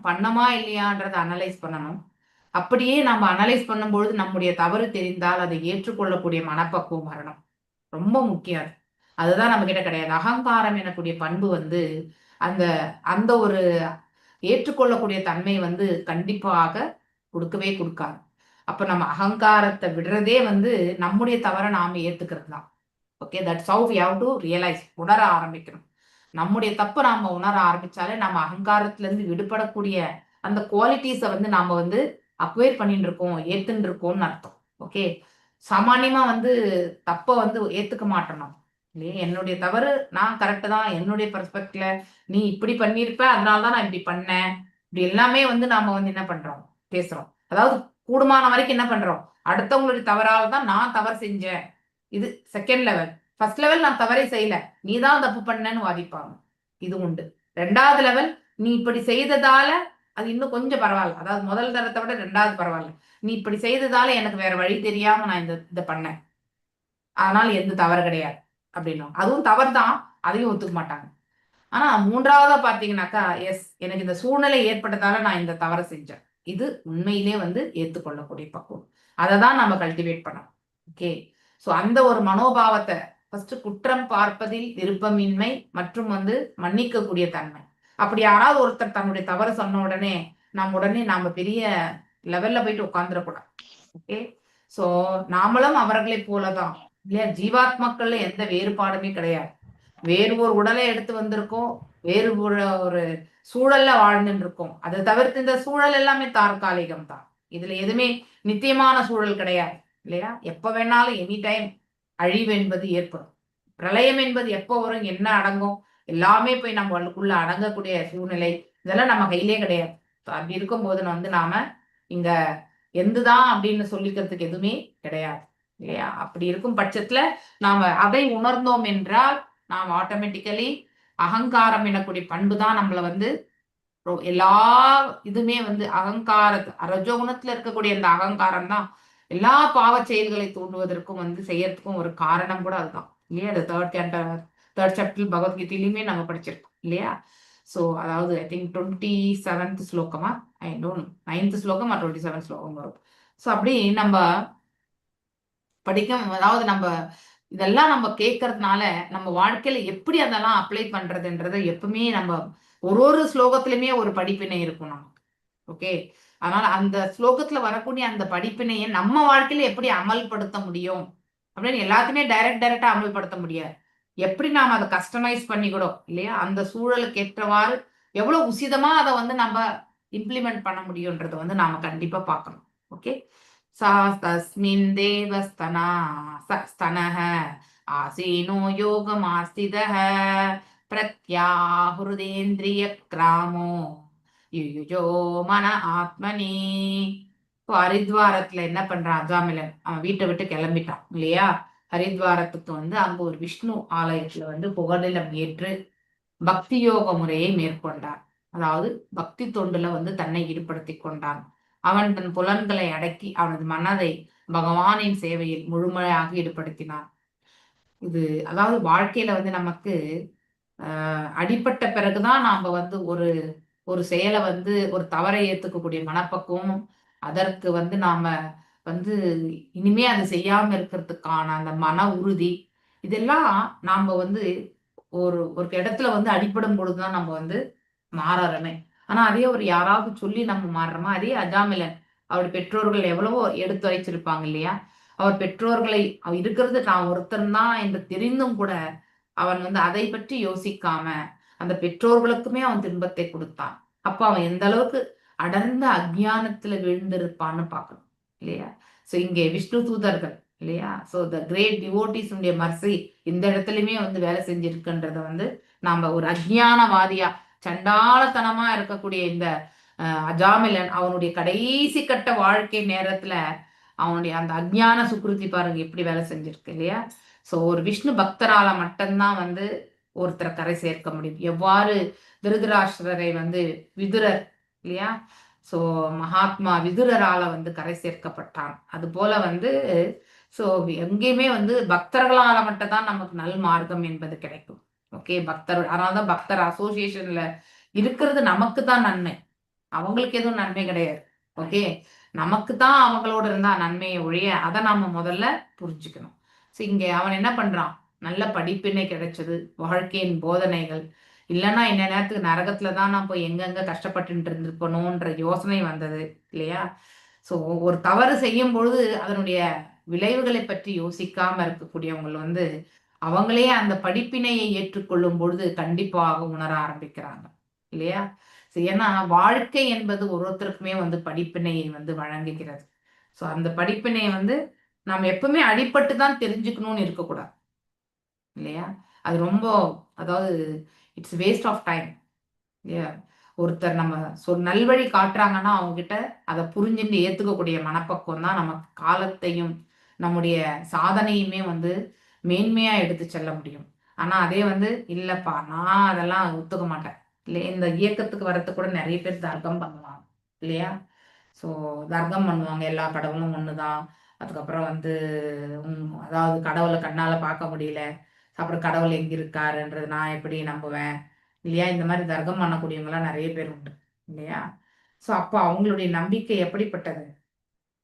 பண்ணோமா இல்லையான்றதை அனலைஸ் பண்ணணும். அப்படியே நம்ம அனலைஸ் பண்ணும்பொழுது நம்முடைய தவறு தெரிந்தால் அதை ஏற்றுக்கொள்ளக்கூடிய மனப்பக்குவம் வரணும். ரொம்ப முக்கியம். அதுதான் நம்ம கிட்ட கிடையாது. அகங்காரம் எனக்கூடிய பண்பு அந்த அந்த ஒரு ஏற்றுக்கொள்ளக்கூடிய தன்மை கண்டிப்பாக கொடுக்கவே கொடுக்காது. அப்ப நம்ம அகங்காரத்தை விடுறதே நம்முடைய தவறை நாம ஏத்துக்கிறது தான். Okay, that's how we have to realize. உணர ஆரம்பிக்கணும். நம்முடைய தப்பு நாம உணர ஆரம்பிச்சாலே நம்ம அகங்காரத்துல இருந்து விடுபடக்கூடிய அந்த குவாலிட்டிஸை நாம அக்வயர் பண்ணிட்டு இருக்கோம், ஏத்துன்னு இருக்கோம்னு அர்த்தம். ஓகே, சாமானியமா தப்ப ஏத்துக்க மாட்டோம் இல்லையா? என்னுடைய தவறு, நான் கரெக்டு தான், என்னுடைய பெர்ஸ்பெக்டிவ்ல நீ இப்படி பண்ணியிருப்ப, அதனாலதான் நான் இப்படி பண்ணேன், இப்படி எல்லாமே நாம என்ன பண்றோம், பேசுறோம். அதாவது கூடுமான வரைக்கும் என்ன பண்றோம், அடுத்தவங்களுடைய தவறால தான் நான் தவறு செஞ்சேன். இது செகண்ட் லெவல். ஃபர்ஸ்ட் லெவல் நான் தவறை செய்யல, நீ தான் தப்பு பண்ணன்னு வாதிப்பாங்க. இது உண்டு. ரெண்டாவது லெவல், நீ இப்படி செய்ததால அது இன்னும் கொஞ்சம் பரவாயில்ல. அதாவது முதல் தரத்தை விட ரெண்டாவது பரவாயில்ல. நீ இப்படி செய்ததால எனக்கு வேற வழி தெரியாம நான் இதை பண்ணேன், அதனால எந்த தவறு கிடையாது அப்படின்னா அதுவும் தவறு தான், அதையும் ஒத்துக்க மாட்டாங்க. ஆனா மூன்றாவதா பாத்தீங்கன்னாக்கா, எஸ், எனக்கு இந்த சூழ்நிலை ஏற்பட்டதால நான் இந்த தவறை செஞ்சேன், இது உண்மையிலே ஏற்றுக்கொள்ளக்கூடிய பக்குவம். அதை தான் நம்ம கல்டிவேட் பண்ணோம். ஓகே, ஸோ அந்த ஒரு மனோபாவத்தை ஃபர்ஸ்ட், குற்றம் பார்ப்பதில் விருப்பமின்மை மற்றும் மன்னிக்கக்கூடிய தன்மை. அப்படி யாராவது ஒருத்தர் தன்னுடைய தவறு சொன்ன உடனே நாம பெரிய லெவல்ல போயிட்டு உட்காந்துடக்கூடாது. ஓகே, ஸோ நாமளும் அவர்களை போலதான் இல்லையா? ஜீவாத்மாக்கள்ல எந்த வேறுபாடுமே கிடையாது. வேறு ஒரு உடலை எடுத்து வந்திருக்கோம், வேறு ஒரு சூழல்ல வாழ்ந்துட்டு இருக்கோம். அதை தவிர்த்து இந்த சூழல் எல்லாமே தற்காலிகம் தான். இதுல எதுவுமே நித்தியமான சூழல் கிடையாது இல்லையா? எப்ப வேணாலும் எனி டைம் அழிவு என்பது ஏற்படும். பிரளயம் என்பது எப்போ வரும், என்ன அடங்கும், எல்லாமே போய் நம்மளுக்குள்ள அடங்கக்கூடிய சூழ்நிலை இதெல்லாம் நம்ம கையிலே கிடையாது. அப்படி இருக்கும்போது நாம இங்க எந்துதான் அப்படின்னு சொல்லிக்கிறதுக்கு எதுவுமே கிடையாது இல்லையா? அப்படி இருக்கும் பட்சத்துல நாம அதை உணர்ந்தோம் என்றால் நாம் ஆட்டோமேட்டிக்கலி அகங்காரம் எனக்கூடிய பண்பு தான் நம்மள எல்லா இதுமே ரஜோகுணத்துல இருக்கக்கூடிய அந்த அகங்காரம் தான் எல்லா பாவ செயல்களை தூண்டுவதற்கும் செய்யறதுக்கும் ஒரு காரணம் கூட அதுதான் இல்லையா? அது தேர்ட் சாப்டர் பகவத்கீதையிலுமே நம்ம படிச்சிருக்கோம் இல்லையா? ஸோ அதாவது I think 27th ஸ்லோகமா, I don't 9th ஸ்லோகம் 27th ஸ்லோகம் வரும். ஸோ அப்படி நம்ம அதாவது நம்ம இதெல்லாம் நம்ம கேட்கறதுனால நம்ம வாழ்க்கையில எப்படி அதெல்லாம் அப்ளை பண்றதுன்றத எப்பவுமே நம்ம ஒரு ஸ்லோகத்திலுமே ஒரு படிப்பினை இருக்கும் நமக்கு. ஓகே, அதனால அந்த ஸ்லோகத்துல வரக்கூடிய அந்த படிப்பினையை நம்ம வாழ்க்கையில எப்படி அமல்படுத்த முடியும் அப்படின்னு எல்லாத்தையுமே டைரக்டா அமல்படுத்த முடியாது. எப்படி நாம அதை கஸ்டமைஸ் பண்ணிக்கூடும் இல்லையா? அந்த சூழலுக்கு ஏற்றவாறு எவ்வளவு உசிதமா அதை நம்ம இம்ப்ளிமெண்ட் பண்ண முடியும்ன்றதை நாம கண்டிப்பா பார்க்கணும். ஓகே, सा तस्मिन् देवस्थनः आसीनो योगमास्थितः प्रत्याहृदेन्द्रियक्रामो युयुजो मन ஆத்மனி. இப்போ ஹரித்வாரத்துல என்ன பண்றான் அஜாமிலன், அவன் வீட்டை விட்டு கிளம்பிட்டான் இல்லையா? ஹரித்வாரத்துக்கு அங்க ஒரு விஷ்ணு ஆலயத்துல புகழிலம் ஏற்று பக்தி யோக முறையை மேற்கொண்டான். அதாவது பக்தி தொண்டுல தன்னை ஈடுபடுத்தி கொண்டான். அவன் தன் புலன்களை அடக்கி அவனது மனதை பகவானின் சேவையில் முழுமையாக ஈடுபடுத்தினான். இது அதாவது வாழ்க்கையில நமக்கு அடிப்பட்ட பிறகுதான் நாம ஒரு ஒரு செயலை ஒரு தவறை ஏத்துக்கக்கூடிய மனப்பக்குவம், அதற்கு நாம இனிமே அது செய்யாம இருக்கிறதுக்கான அந்த மன உறுதி, இதெல்லாம் நாம ஒரு ஒரு இடத்துல அடிப்படும் பொழுதுதான் நம்ம மாறறமே. ஆனா அதே ஒரு யாராவது சொல்லி நம்ம மாறுறோமா? அதே அஜாமிலன் அவருடைய பெற்றோர்கள் எவ்வளவோ எடுத்து வைச்சிருப்பாங்க இல்லையா? அவர் பெற்றோர்களை அவர் இருக்கிறது நான் ஒருத்தன் தான் என்று தெரிந்தும் கூட அவன் வந்து அதை பற்றி யோசிக்காம அந்த பெற்றோர்களுக்குமே அவன் துன்பத்தை கொடுத்தான். அப்ப அவன் எந்த அளவுக்கு அடர்ந்த அஜ்ஞானத்துல விழுந்திருப்பான்னு பார்க்கணும் இல்லையா? சோ இங்கே விஷ்ணு தூதர்கள் இல்லையா? So the great devotees mercy இந்த இடத்துலயுமே வந்து வேலை செஞ்சிருக்குன்றத வந்து நாம ஒரு அஜ்ஞானவாதியா சண்டாளத்தனமா இருக்கக்கூடிய இந்த அஜாமிலன் அவனுடைய கடைசி கட்ட வாழ்க்கை நேரத்துல அவனுடைய அந்த அஜ்ஞான சுக்ருதி பாருங்க எப்படி வேலை செஞ்சிருக்கு இல்லையா? சோ ஒரு விஷ்ணு பக்தரால மட்டும்தான் வந்து ஒருத்தரை கரை சேர்க்க முடியும். எவ்வாறு திருதராஷ்டிரரை வந்து விதுரர் இல்லையா? சோ மகாத்மா விதுரரால வந்து கரை சேர்க்கப்பட்டான். அது போல வந்து சோ எங்கேயுமே வந்து பக்தர்களால மட்டும் தான் நமக்கு நல் மார்க்கம் என்பது கிடைக்கும். ஓகே, பக்தர் அதனாலதான் பக்தர் அசோசியேஷன்ல இருக்கிறது நமக்கு தான் நன்மை, அவங்களுக்கு எதுவும் நன்மை கிடையாது. ஓகே, நமக்கு தான் அவங்களோட இருந்தா நன்மையை ஒழிய அதை நாம முதல்ல புரிஞ்சுக்கணும். ஸோ இங்க அவன் என்ன பண்றான், நல்ல படிப்பினை கிடைச்சது, வாழ்க்கையின் போதனைகள் இல்லைன்னா இந்த நேரத்துக்கு நரகத்துல தான் நான் போய் எங்கெங்க கஷ்டப்பட்டு இருந்திருப்பணும்ன்ற யோசனை வந்தது இல்லையா? ஸோ ஒரு தவறு செய்யும் பொழுது அதனுடைய விளைவுகளை பற்றி யோசிக்காம இருக்கக்கூடியவங்க வந்து அவங்களே அந்த படிப்பினையை ஏற்றுக்கொள்ளும் பொழுது கண்டிப்பாக உணர ஆரம்பிக்கிறாங்க இல்லையா? ஏன்னா வாழ்க்கை என்பது ஒருத்தருக்குமே வந்து படிப்பினையை வந்து வழங்குகிறது. ஸோ அந்த படிப்பினையை வந்து நாம் எப்பவுமே அடிபட்டு தான் தெரிஞ்சுக்கணும்னு இருக்கக்கூடாது இல்லையா? அது ரொம்ப அதாவது இட்ஸ் வேஸ்ட் ஆஃப் டைம் இல்லையா? ஒருத்தர் நம்ம நல்வழி காட்டுறாங்கன்னா அவங்க கிட்ட அதை புரிஞ்சுட்டு ஏத்துக்கக்கூடிய மனப்பக்குவம் தான் நமக்கு காலத்தையும் நம்முடைய சாதனையுமே வந்து மேன்மையா எடுத்து செல்ல முடியும். ஆனா அதே வந்து இல்லப்பா நான் அதெல்லாம் ஒத்துக்க மாட்டேன் இல்லையா? இந்த இயக்கத்துக்கு வரத்துக்கு கூட நிறைய பேர் தர்க்கம் பண்ணுவாங்க இல்லையா? ஸோ தர்க்கம் பண்ணுவாங்க, எல்லா கடவுளும் ஒண்ணுதான், அதுக்கப்புறம் வந்து அதாவது கடவுளை கண்ணால பார்க்க முடியல, அப்புறம் கடவுள் எங்க இருக்காருன்றது நான் எப்படி நம்புவேன் இல்லையா? இந்த மாதிரி தர்க்கம் பண்ணக்கூடியவங்களாம் நிறைய பேர் உண்டு இல்லையா? ஸோ அப்போ அவங்களுடைய நம்பிக்கை எப்படிப்பட்டது?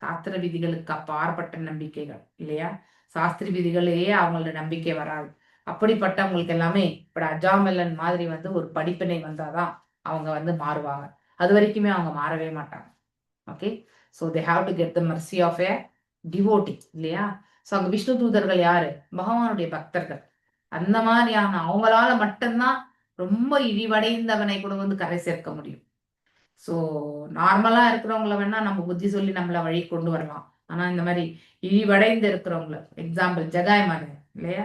சாஸ்திர விதிகளுக்கு அப்பாற்பட்ட நம்பிக்கைகள் இல்லையா? சாஸ்திர விதிகளையே அவங்களோட நம்பிக்கை வராது. அப்படிப்பட்டவங்களுக்கு எல்லாமே இப்ப அஜாமிலன் மாதிரி வந்து ஒரு படிப்பினை வந்தாதான் அவங்க வந்து மாறுவாங்க. அது வரைக்குமே அவங்க மாறவே மாட்டாங்க. Okay, so they have to get the mercy of a devotee இல்லையா? ஸோ அங்க விஷ்ணு தூதர்கள் யாரு? பகவானுடைய பக்தர்கள். அந்த மாதிரியான அவங்களால மட்டும்தான் ரொம்ப இழிவடைந்தவனை கூட வந்து கரை சேர்க்க முடியும். ஸோ நார்மலா இருக்கிறவங்கள வேணா நம்ம புத்தி சொல்லி நம்மளை வழி கொண்டு வரலாம். ஆனா இந்த மாதிரி இழிவடைந்து இருக்கிறவங்கள, எக்ஸாம்பிள் ஜகாய் மகன் இல்லையா?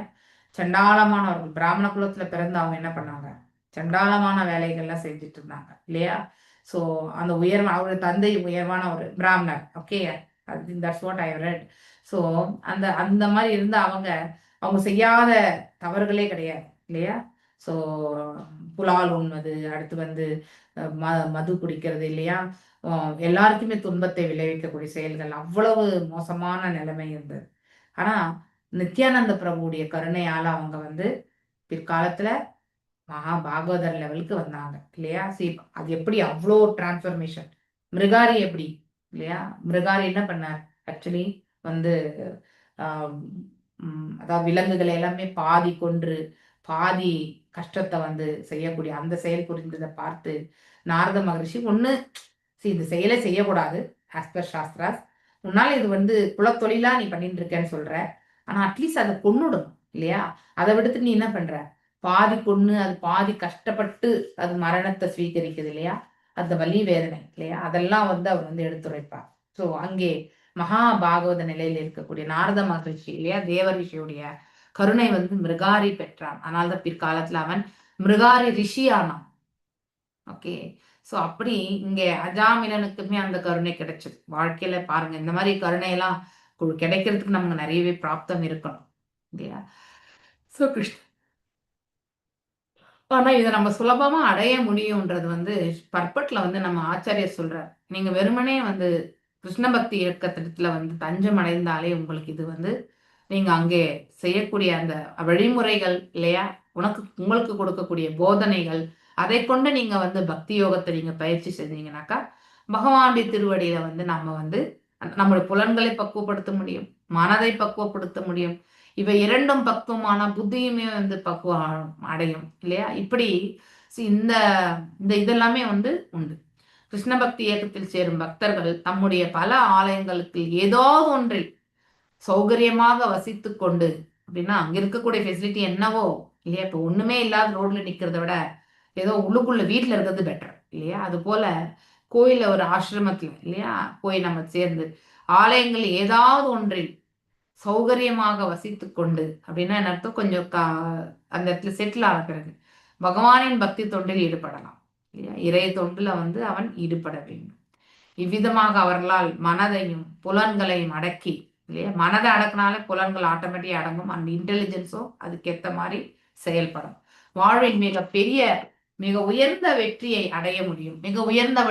சண்டாளமானவர்கள், பிராமண குலத்துல பிறந்து அவங்க என்ன பண்ணாங்க, சண்டாளமான வேலைகள்லாம் செஞ்சுட்டு இருந்தாங்க இல்லையா? ஸோ அந்த அவருடைய தந்தை உயர்வான ஒரு பிராமணர். Okay, that's what I read. So அந்த அந்த மாதிரி இருந்து அவங்க செய்யாத தவறுகளே கிடையாது இல்லையா? ஸோ புலால் உண்ணுவது, அடுத்து வந்து மது குடிக்கிறது இல்லையா? எல்லாருக்குமே துன்பத்தை விளைவிக்கக்கூடிய செயல்கள், அவ்வளவு மோசமான நிலைமை இருந்தது. ஆனா நித்யானந்த பிரபுடைய கருணையால அவங்க வந்து பிற்காலத்துல மகா பாகவதர் லெவலுக்கு வந்தாங்க இல்லையா? அது எப்படி அவ்வளோ டிரான்ஸ்ஃபர்மேஷன். மிருகாரி எப்படி இல்லையா? மிருகாரி என்ன பண்ணார், ஆக்சுவலி வந்து அதாவது விலங்குகளை எல்லாமே பாதி கொன்று பாதி கஷ்டத்தை வந்து செய்யக்கூடிய அந்த செயல் புரிந்ததை பார்த்து நாரத மகரிஷி ஒண்ணு இந்த செயலை செய்யக்கூடாது, ஆஸ் பர் சாஸ்திராஸ், உன்னால இது வந்து குலத்தொழிலா நீ பண்ணிட்டு இருக்கேன்னு சொல்ற, ஆனா அட்லீஸ்ட் அதை கொன்னுடும் இல்லையா? அதை விடுத்து நீ என்ன பண்ற, பாதி கொன்னு அது பாதி கஷ்டப்பட்டு அது மரணத்தை ஸ்வீகரிக்குது இல்லையா? அந்த வலி வேதனை இல்லையா? அதெல்லாம் வந்து அவர் வந்து எடுத்துரைப்பார். ஸோ அங்கே மகா பாகவத நிலையில இருக்கக்கூடிய நாரத மகரிஷி இல்லையா, தேவரிஷியுடைய கருணை வந்து மிருகாரி பெற்றான். அதனால்தான் பிற்காலத்துல அவன் மிருகாரி ரிஷி ஆனான். ஓகே, ஸோ அப்படி இங்க அஜாமிலனுக்குமே அந்த கருணை கிடைச்சது. வாழ்க்கையில பாருங்க, இந்த மாதிரி கருணை எல்லாம் கிடைக்கிறதுக்கு நமக்கு நிறையவே பிராப்தம் இருக்கணும் இல்லையா? ஸோ கிருஷ்ண ஆனா இதை நம்ம சுலபமா அடைய முடியும்ன்றது வந்து பர்பட்ல வந்து நம்ம ஆச்சாரியர் சொல்றார். நீங்க வெறுமனே வந்து கிருஷ்ண பக்தி இயக்கத்திடத்துல வந்து தஞ்சம் அடைந்தாலே உங்களுக்கு இது வந்து நீங்க அங்கே செய்யக்கூடிய அந்த வழிமுறைகள் இல்லையா, உங்களுக்கு கொடுக்கக்கூடிய போதனைகள், அதை கொண்டு நீங்க வந்து பக்தி யோகத்தை நீங்க பயிற்சி செஞ்சீங்கன்னாக்கா பகவானுடைய திருவடியில வந்து நம்ம வந்து நம்மளுடைய புலன்களை பக்குவப்படுத்த முடியும், மனதை பக்குவப்படுத்த முடியும். இவை இரண்டும் பக்குவமான புத்தியுமே வந்து பக்குவம் அடையும் இல்லையா? இப்படி இந்த இதெல்லாமே வந்து உண்டு. கிருஷ்ண பக்தி இயக்கத்தில் சேரும் பக்தர்கள் தம்முடைய பல ஆலயங்களுக்கு ஏதோ ஒன்றில் சௌகரியமாக வசித்து கொண்டு அப்படின்னா அங்க இருக்கக்கூடிய ஃபெசிலிட்டி என்னவோ இல்லையா, இப்போ ஒண்ணுமே இல்லாத ரோட்ல நிக்கிறத விட ஏதோ உள்ளுக்குள்ள வீட்டுல இருக்கிறது பெட்டர் இல்லையா. அது போல கோயில ஒரு ஆசிரமத்துல இல்லையா போய் நம்ம சேர்ந்து ஆலயங்கள் ஏதாவது ஒன்றில் சௌகரியமாக வசித்து கொண்டு அப்படின்னா என்ன அர்த்தம், கொஞ்சம் அந்த இடத்துல செட்டில் ஆன பிறகு பகவானின் பக்தி தொண்டில் ஈடுபடலாம் இல்லையா. இறை தொண்டுல வந்து அவன் ஈடுபட வேண்டும். இவ்விதமாக அவர்களால் மனதையும் புலன்களையும் அடக்கி இல்லையா, மனதை அடக்கினாலே புலன்கள் ஆட்டோமேட்டிக் அடங்கும். அந்த இன்டெலிஜென்ஸும் அதுக்கேற்ற மாதிரி செயல்படும். வாழ்வில் மிக உயர்ந்த வெற்றியை அடைய முடியும். மிக உயர்ந்த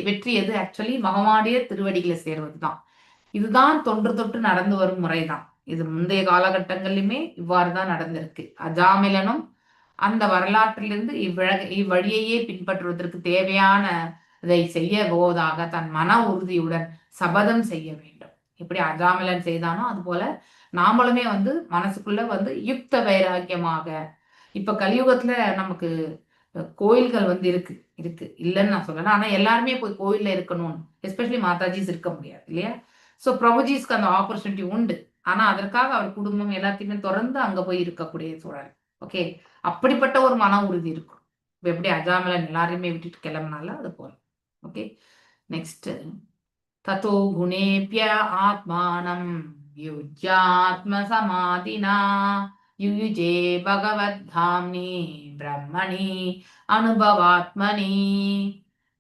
வெற்றி எது ஆக்சுவலி பகவானுடைய திருவடிகளை சேர்வதுதான். இதுதான் தொன்று தொட்டு நடந்து வரும் முறைதான். இது முந்தைய காலகட்டங்களிலுமே இவ்வாறு தான் நடந்திருக்கு. அஜாமிலனும் அந்த வரலாற்றிலிருந்து இவ்வழியையே பின்பற்றுவதற்கு தேவையான இதை செய்ய போவதாக தன் மன உறுதியுடன் சபதம் செய்ய வேண்டும். எப்படி அஜாமிலன் செய்தானோ அது போல நாமளுமே வந்து மனசுக்குள்ள வந்து யுக்த வைராக்கியமாக, இப்ப கலியுகத்துல நமக்கு கோயில்கள் வந்து இருக்கு இல்லைன்னு நான் சொல்லல. ஆனா எல்லாருமே போய் கோயில்ல இருக்கணும், எஸ்பெஷலி மாதாஜிஸ் இருக்க முடியாது இல்லையா. ஸோ பிரபுஜிஸ்க்கு அந்த ஆப்பர்ச்சுனிட்டி உண்டு. ஆனா அதற்காக அவர் குடும்பம் எல்லாத்தையுமே தொடர்ந்து அங்க போய் இருக்கக்கூடிய சூழல். ஓகே, அப்படிப்பட்ட ஒரு மன உறுதி இருக்கும். எப்படி அஜாமிலன் எல்லாரையுமே விட்டுட்டு கிளம்பினால அது போல. ஓகே, நெக்ஸ்ட் ததோ குணேப்ய ஆத்மானம் யுஜ்யாத்ம சமாதினா யுயுஜே பகவத்தாம்னி பிரம்மணி அனுபவாத்மனி.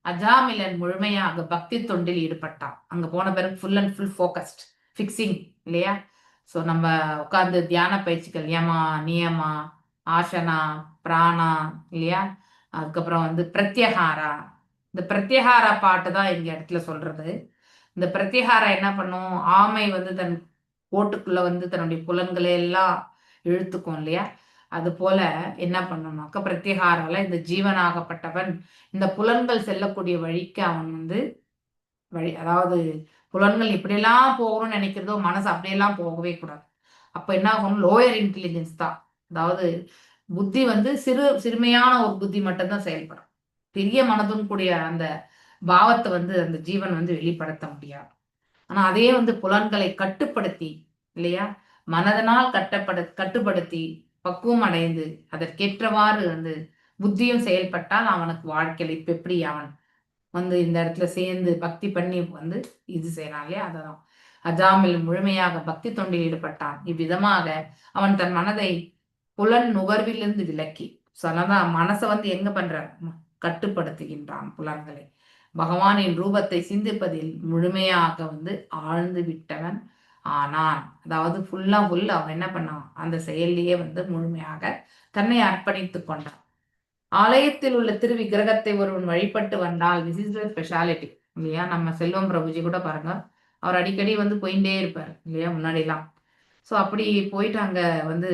அஜாமிலன் முழுமையாக பக்தி தொண்டில் ஈடுபட்டான். அங்க போன பிறகு full and full focused fixing இல்லையா. ஸோ நம்ம உட்கார்ந்து தியான பயிற்சிகள் யமா நியமா ஆசனா பிராணா இல்லையா, அதுக்கப்புறம் வந்து பிரத்யஹாரா. இந்த பிரத்யஹாரா பாட்டு தான் இந்த இடத்துல சொல்றது. இந்த பிரத்யஹாரா என்ன பண்ணும், ஆமை வந்து தன் கோட்டுக்குள்ள வந்து தன்னுடைய புலன்களை எல்லாம் இழுத்துக்கும் இல்லையா. அது போல என்ன பண்ணணும்னாக்க பிரத்யகாரால இந்த ஜீவனாகப்பட்டவன் இந்த புலன்கள் செல்லக்கூடிய வழிக்கு அவன் வந்து அதாவது புலன்கள் இப்படியெல்லாம் போகணும்னு நினைக்கிறதோ மனசு அப்படியெல்லாம் போகவே கூடாது. அப்ப என்ன ஆகும், லோயர் இன்டெலிஜென்ஸ் தான், அதாவது புத்தி வந்து சிறுமையான ஒரு புத்தி மட்டும்தான் செயல்படும். பெரிய மனதும் கூடிய அந்த பாவத்தை வந்து அந்த ஜீவன் வந்து வெளிப்படுத்த முடியாது. ஆனா அதே வந்து புலன்களை கட்டுப்படுத்தி இல்லையா, மனதனால் கட்டுப்படுத்தி பக்குவம் அடைந்து அதற்கேற்றவாறு வந்து புத்தியும் செயல்பட்டால் அவனுக்கு வாழ்க்கையில் இப்ப எப்படி அவன் வந்து இந்த இடத்துல சேர்ந்து பக்தி பண்ணி வந்து இது செய்யறான் இல்லையா. அதான் அஜாமில் முழுமையாக பக்தி தொண்டில் ஈடுபட்டான். இவ்விதமாக அவன் தன் மனதை புலன் நுகர்விலிருந்து விலக்கி, சொன்னதான் மனசை வந்து எங்க பண்றான், கட்டுப்படுத்துகின்றான் புலன்களை. பகவானின் ரூபத்தை சிந்திப்பதில் முழுமையாக வந்து ஆழ்ந்து விட்டவன் ஆனான். அதாவது ஃபுல் அவன் என்ன பண்ணான், அந்த செயலிலேயே வந்து முழுமையாக தன்னை அர்ப்பணித்து கொண்டான். ஆலயத்தில் உள்ள திரு விக்கிரகத்தை ஒருவன் வழிபட்டு வந்தால் திஸ் இஸ் த ஸ்பெஷாலிட்டி இல்லையா. நம்ம செல்வம் பிரபுஜி கூட பாருங்க, அவர் அடிக்கடி வந்து போயிட்டே இருப்பார் இல்லையா முன்னாடிலாம். ஸோ அப்படி போயிட்டு அங்க வந்து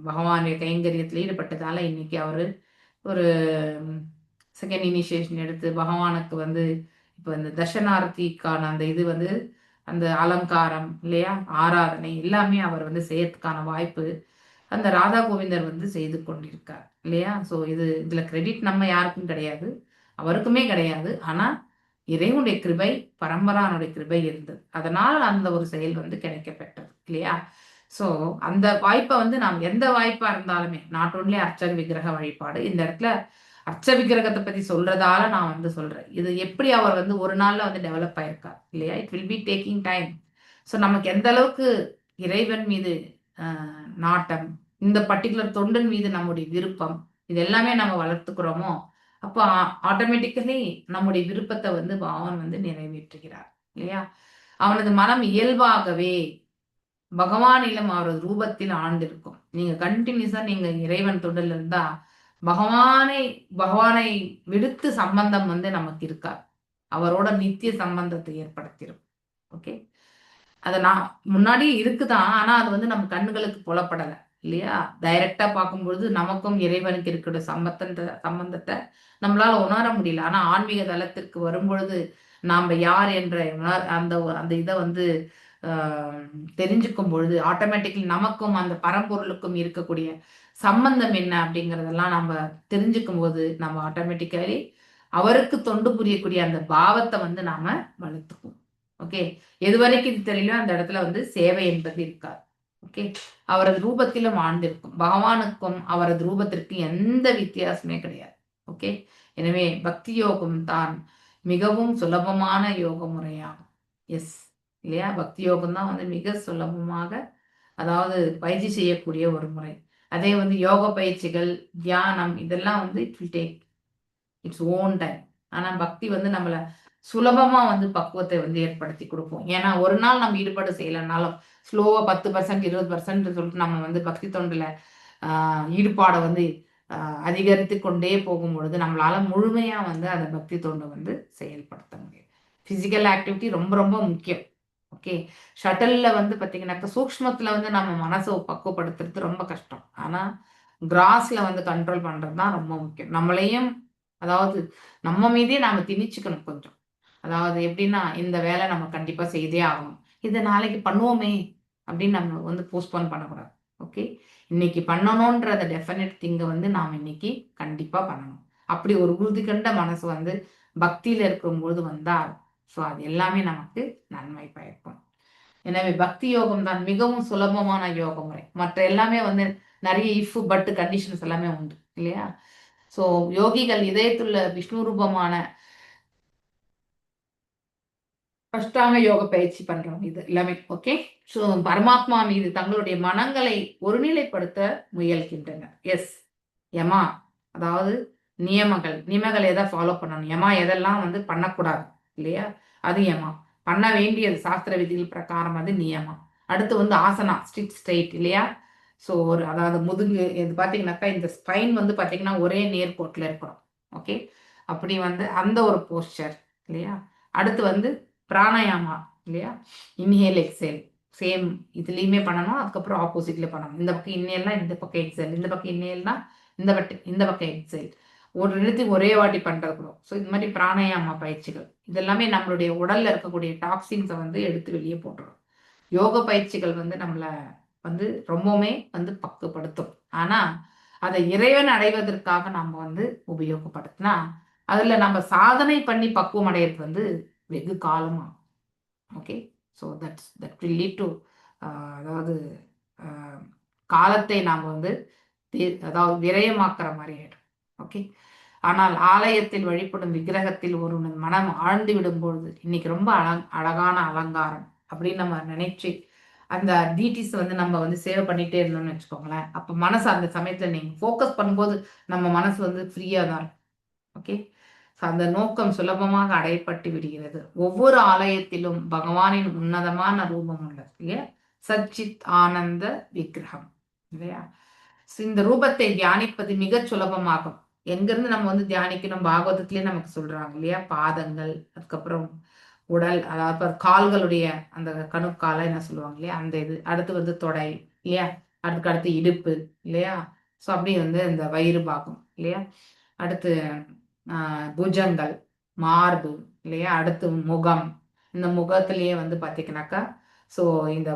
பகவானுடைய கைங்கரியத்தில் ஈடுபட்டதால இன்னைக்கு அவரு ஒரு செகண்ட் இனிஷியேஷன் எடுத்து பகவானுக்கு வந்து இப்போ இந்த தர்ஷனார்த்திக்கான அந்த இது வந்து அந்த அலங்காரம் இல்லையா, ஆராதனை எல்லாமே அவர் வந்து செய்யறதுக்கான வாய்ப்பு அந்த ராதா கோவிந்தர் வந்து செய்து கொண்டிருக்கார் இல்லையா. ஸோ இதுல கிரெடிட் நம்ம யாருக்கும் கிடையாது, அவருக்குமே கிடையாது. ஆனா இறைவனுடைய கிருபை, பரம்பரானுடைய கிருபை இருந்தது, அதனால் அந்த ஒரு செயல் வந்து கிடைக்கப்பெற்றது இல்லையா. ஸோ அந்த வாய்ப்பை வந்து நாம் எந்த வாய்ப்பா இருந்தாலுமே, நாட் ஓன்லி அர்ச்சக விக்கிரக வழிபாடு, இந்த இடத்துல அர்ச்ச விக்கிரகத்தை பத்தி சொல்றதால நான் வந்து சொல்றேன். இது எப்படி அவர் வந்து ஒரு நாள்ல வந்து டெவலப் ஆயிருக்கார் இல்லையா. It will be taking time. So நமக்கு எந்த அளவுக்கு இறைவன் மீது நாட்டம், இந்த பர்டிகுலர் தொண்டன் மீது நம்முடைய விருப்பம், இது எல்லாமே நம்ம வளர்த்துக்கிறோமோ அப்போ ஆட்டோமேட்டிக்கலி நம்முடைய விருப்பத்தை வந்து பகவான் வந்து நிறைவேற்றுகிறார் இல்லையா. அவனது மனம் இயல்பாகவே பகவானிலும் அவரது ரூபத்தில் ஆழ்ந்திருக்கும். நீங்க கண்டினியூஸா நீங்க இறைவன் தொண்டில் இருந்தா பகவானை விடுத்து சம்பந்தம் வந்து நமக்கு இருக்கா, அவரோட நித்திய சம்பந்தத்தை ஏற்படுத்திடும். ஓகே, அதை நான் முன்னாடி இருக்குதான், ஆனா அது வந்து நம்ம கண்ணுகளுக்கு புலப்படலை இல்லையா. டைரக்டா பார்க்கும்பொழுது நமக்கும் இறைவனுக்கு இருக்கிற சம்பந்தத்தை நம்மளால உணர முடியல. ஆனா ஆன்மீக தளத்திற்கு வரும்பொழுது நாம யார் என்ற அந்த இதை வந்து தெரிஞ்சுக்கும் பொழுது ஆட்டோமேட்டிக்கலி நமக்கும் அந்த பரம்பொருளுக்கும் இருக்கக்கூடிய சம்பந்தம் என்ன அப்படிங்கிறதெல்லாம் நம்ம தெரிஞ்சுக்கும் போது நம்ம ஆட்டோமேட்டிக்கலி அவருக்கு தொண்டு புரியக்கூடிய அந்த பாவத்தை வந்து நாம வளர்த்துக்குவோம் ஓகே, எது வரைக்கும் இது தெரியலையோ அந்த இடத்துல வந்து சேவை என்பது இருக்காது. ஓகே, அவரது ரூபத்திலும் வாழ்ந்திருக்கும். பகவானுக்கும் அவரது ரூபத்திற்கு எந்த வித்தியாசமே கிடையாது. ஓகே, எனவே பக்தி யோகம் தான் மிகவும் சுலபமான யோக முறையாகும். எஸ் இல்லையா? பக்தி யோகம் தான் வந்து மிக சுலபமாக, அதாவது பயிற்சி செய்யக்கூடிய ஒரு முறை. அதே வந்து யோக பயிற்சிகள், தியானம் இதெல்லாம் வந்து it will take its own time. ஆனா பக்தி வந்து நம்மள சுலபமா வந்து பக்குவத்தை வந்து ஏற்படுத்தி கொடுக்கும். ஏன்னா ஒரு நாள் நம்ம ஈடுபாடு செய்யலைன்னாலும் ஸ்லோவா 10% 20% சொல்லிட்டு நம்ம வந்து பக்தி தொண்டுல ஈடுபாடை வந்து அதிகரித்து கொண்டே போகும் பொழுது நம்மளால முழுமையா வந்து அந்த பக்தி தொண்டை வந்து செயல்படுத்த முடியும். பிசிக்கல் ஆக்டிவிட்டி ரொம்ப ரொம்ப முக்கியம். ஓகே, ஷட்டில்ல வந்து பார்த்தீங்கன்னாக்கா சூக்ஷ்மத்துல வந்து நம்ம மனசை பக்குவப்படுத்துறது ரொம்ப கஷ்டம். ஆனா கிராஸ்ல வந்து கண்ட்ரோல் பண்றது தான் ரொம்ப முக்கியம். நம்மளையும், அதாவது நம்ம மீதே நாம திணிச்சுக்கணும் கொஞ்சம். அதாவது எப்படின்னா, இந்த வேலை நம்ம கண்டிப்பா செய்தே ஆகணும். இதை நாளைக்கு பண்ணுவோமே அப்படின்னு நம்ம வந்து போஸ்ட்போன் பண்ணக்கூடாது. ஓகே, இன்னைக்கு பண்ணணும்ன்ற டெஃபினட் திங்க வந்து நாம் இன்னைக்கு கண்டிப்பா பண்ணணும். அப்படி ஒரு உறுதி கண்ட மனசு வந்து பக்தியில இருக்கும்போது வந்தால் ஸோ அது எல்லாமே நமக்கு நன்மை பயக்கும். எனவே பக்தி யோகம் தான் மிகவும் சுலபமான யோக முறை. மற்ற எல்லாமே வந்து நிறைய இஃப் பட் கண்டிஷன்ஸ் எல்லாமே உண்டு இல்லையா? ஸோ யோகிகள் இதயத்துள்ள விஷ்ணு ரூபமான அஷ்டாங்க யோக பயிற்சி பண்றோம் இது எல்லாமே. ஓகே, ஸோ பரமாத்மா மீது தங்களுடைய மனங்களை ஒருநிலைப்படுத்த முயல்கின்றனர். எஸ், யமா அதாவது நியமங்களை எதை ஃபாலோ பண்ணணும், யமா எதெல்லாம் வந்து பண்ணக்கூடாது இல்லையா, அது யமா. பண்ண வேண்டியது சாஸ்திர விதிகள் பிரகாரம் அது நியமம். அடுத்து வந்து ஆசனா ஸ்ட்ரைட் இல்லையா? ஸோ ஒரு அதாவது முதுகு இது பார்த்தீங்கன்னாக்கா இந்த ஸ்பைன் வந்து பார்த்தீங்கன்னா ஒரே நேர்கோட்டில் இருக்கணும். ஓகே, அப்படி வந்து அந்த ஒரு போஸ்டர் இல்லையா? அடுத்து வந்து பிராணாயாமா இல்லையா? இன்ஹேல் எக்ஸேல் சேம் இதுலேயுமே பண்ணணும். அதுக்கப்புறம் ஆப்போசிட்ல பண்ணணும். இந்த பக்கம் இன்ஹேல்னா இந்த பக்கம் எக்ஸேல், இந்த பக்கம் இன்ஹேல்னா இந்த பக்கம் எக்ஸேல். ஒரு இடத்துக்கு ஒரே வாட்டி பண்றது கூட. ஸோ இது மாதிரி பிராணாயாமா பயிற்சிகள் இதெல்லாமே நம்மளுடைய உடல்ல இருக்கக்கூடிய டாக்ஸின்ஸை வந்து எடுத்து வெளியே போட்டுரும். யோக பயிற்சிகள் வந்து நம்மளை வந்து ரொம்பவுமே வந்து பக்குவப்படுத்தும். ஆனா அதை இறைவன் அடைவதற்காக நம்ம வந்து உபயோகப்படுத்தினா அதுல நம்ம சாதனை பண்ணி பக்குவம் அடையிறது வந்து வெகு காலமா. Okay, so that will lead to அதாவது காலத்தை நாம் வந்து அதாவது விரயமாக்குற மாதிரி ஆயிடும். ஓகே, ஆனால் ஆலயத்தில் வழிபடும் விக்கிரகத்தில் ஒரு மனம் ஆழ்ந்து விடும்பொழுது இன்னைக்கு ரொம்ப அழகான அலங்காரம் அப்படின்னு நம்ம நினைச்சு அந்த டீட்டிஸ் வந்து நம்ம வந்து சேவ் பண்ணிட்டே இருந்தோம்னு வச்சுக்கோங்களேன். அப்போ மனசு அந்த சமயத்தில் நீங்கள் ஃபோக்கஸ் பண்ணும்போது நம்ம மனசு வந்து ஃப்ரீயாக தான் இருக்கும். ஓகே, ஸோ அந்த நோக்கம் சுலபமாக அடையப்பட்டு விடுகிறது. ஒவ்வொரு ஆலயத்திலும் பகவானின் உன்னதமான ரூபம் உள்ளது இல்லையா? சச்சித் ஆனந்த விக்கிரகம் இல்லையா? இந்த ரூபத்தை தியானிப்பது மிக சுலபமாகும். எங்கிருந்து நம்ம வந்து தியானிக்கணும், பாகவதத்திலேயே நமக்கு சொல்றாங்க இல்லையா? பாதங்கள், அதுக்கப்புறம் உடல், அதாவது கால்களுடைய அந்த கணுக்கால என்ன சொல்லுவாங்க இல்லையா, அந்த இது. அடுத்து வந்து தொடை இல்லையா, அடுத்து இடுப்பு இல்லையா, ஸோ அப்படி வந்து இந்த வயிறு பாகம் இல்லையா, அடுத்து புஜங்கள், மார்பு இல்லையா, அடுத்து முகம். இந்த முகத்திலேயே வந்து பார்த்தீங்கன்னாக்கா ஸோ இந்த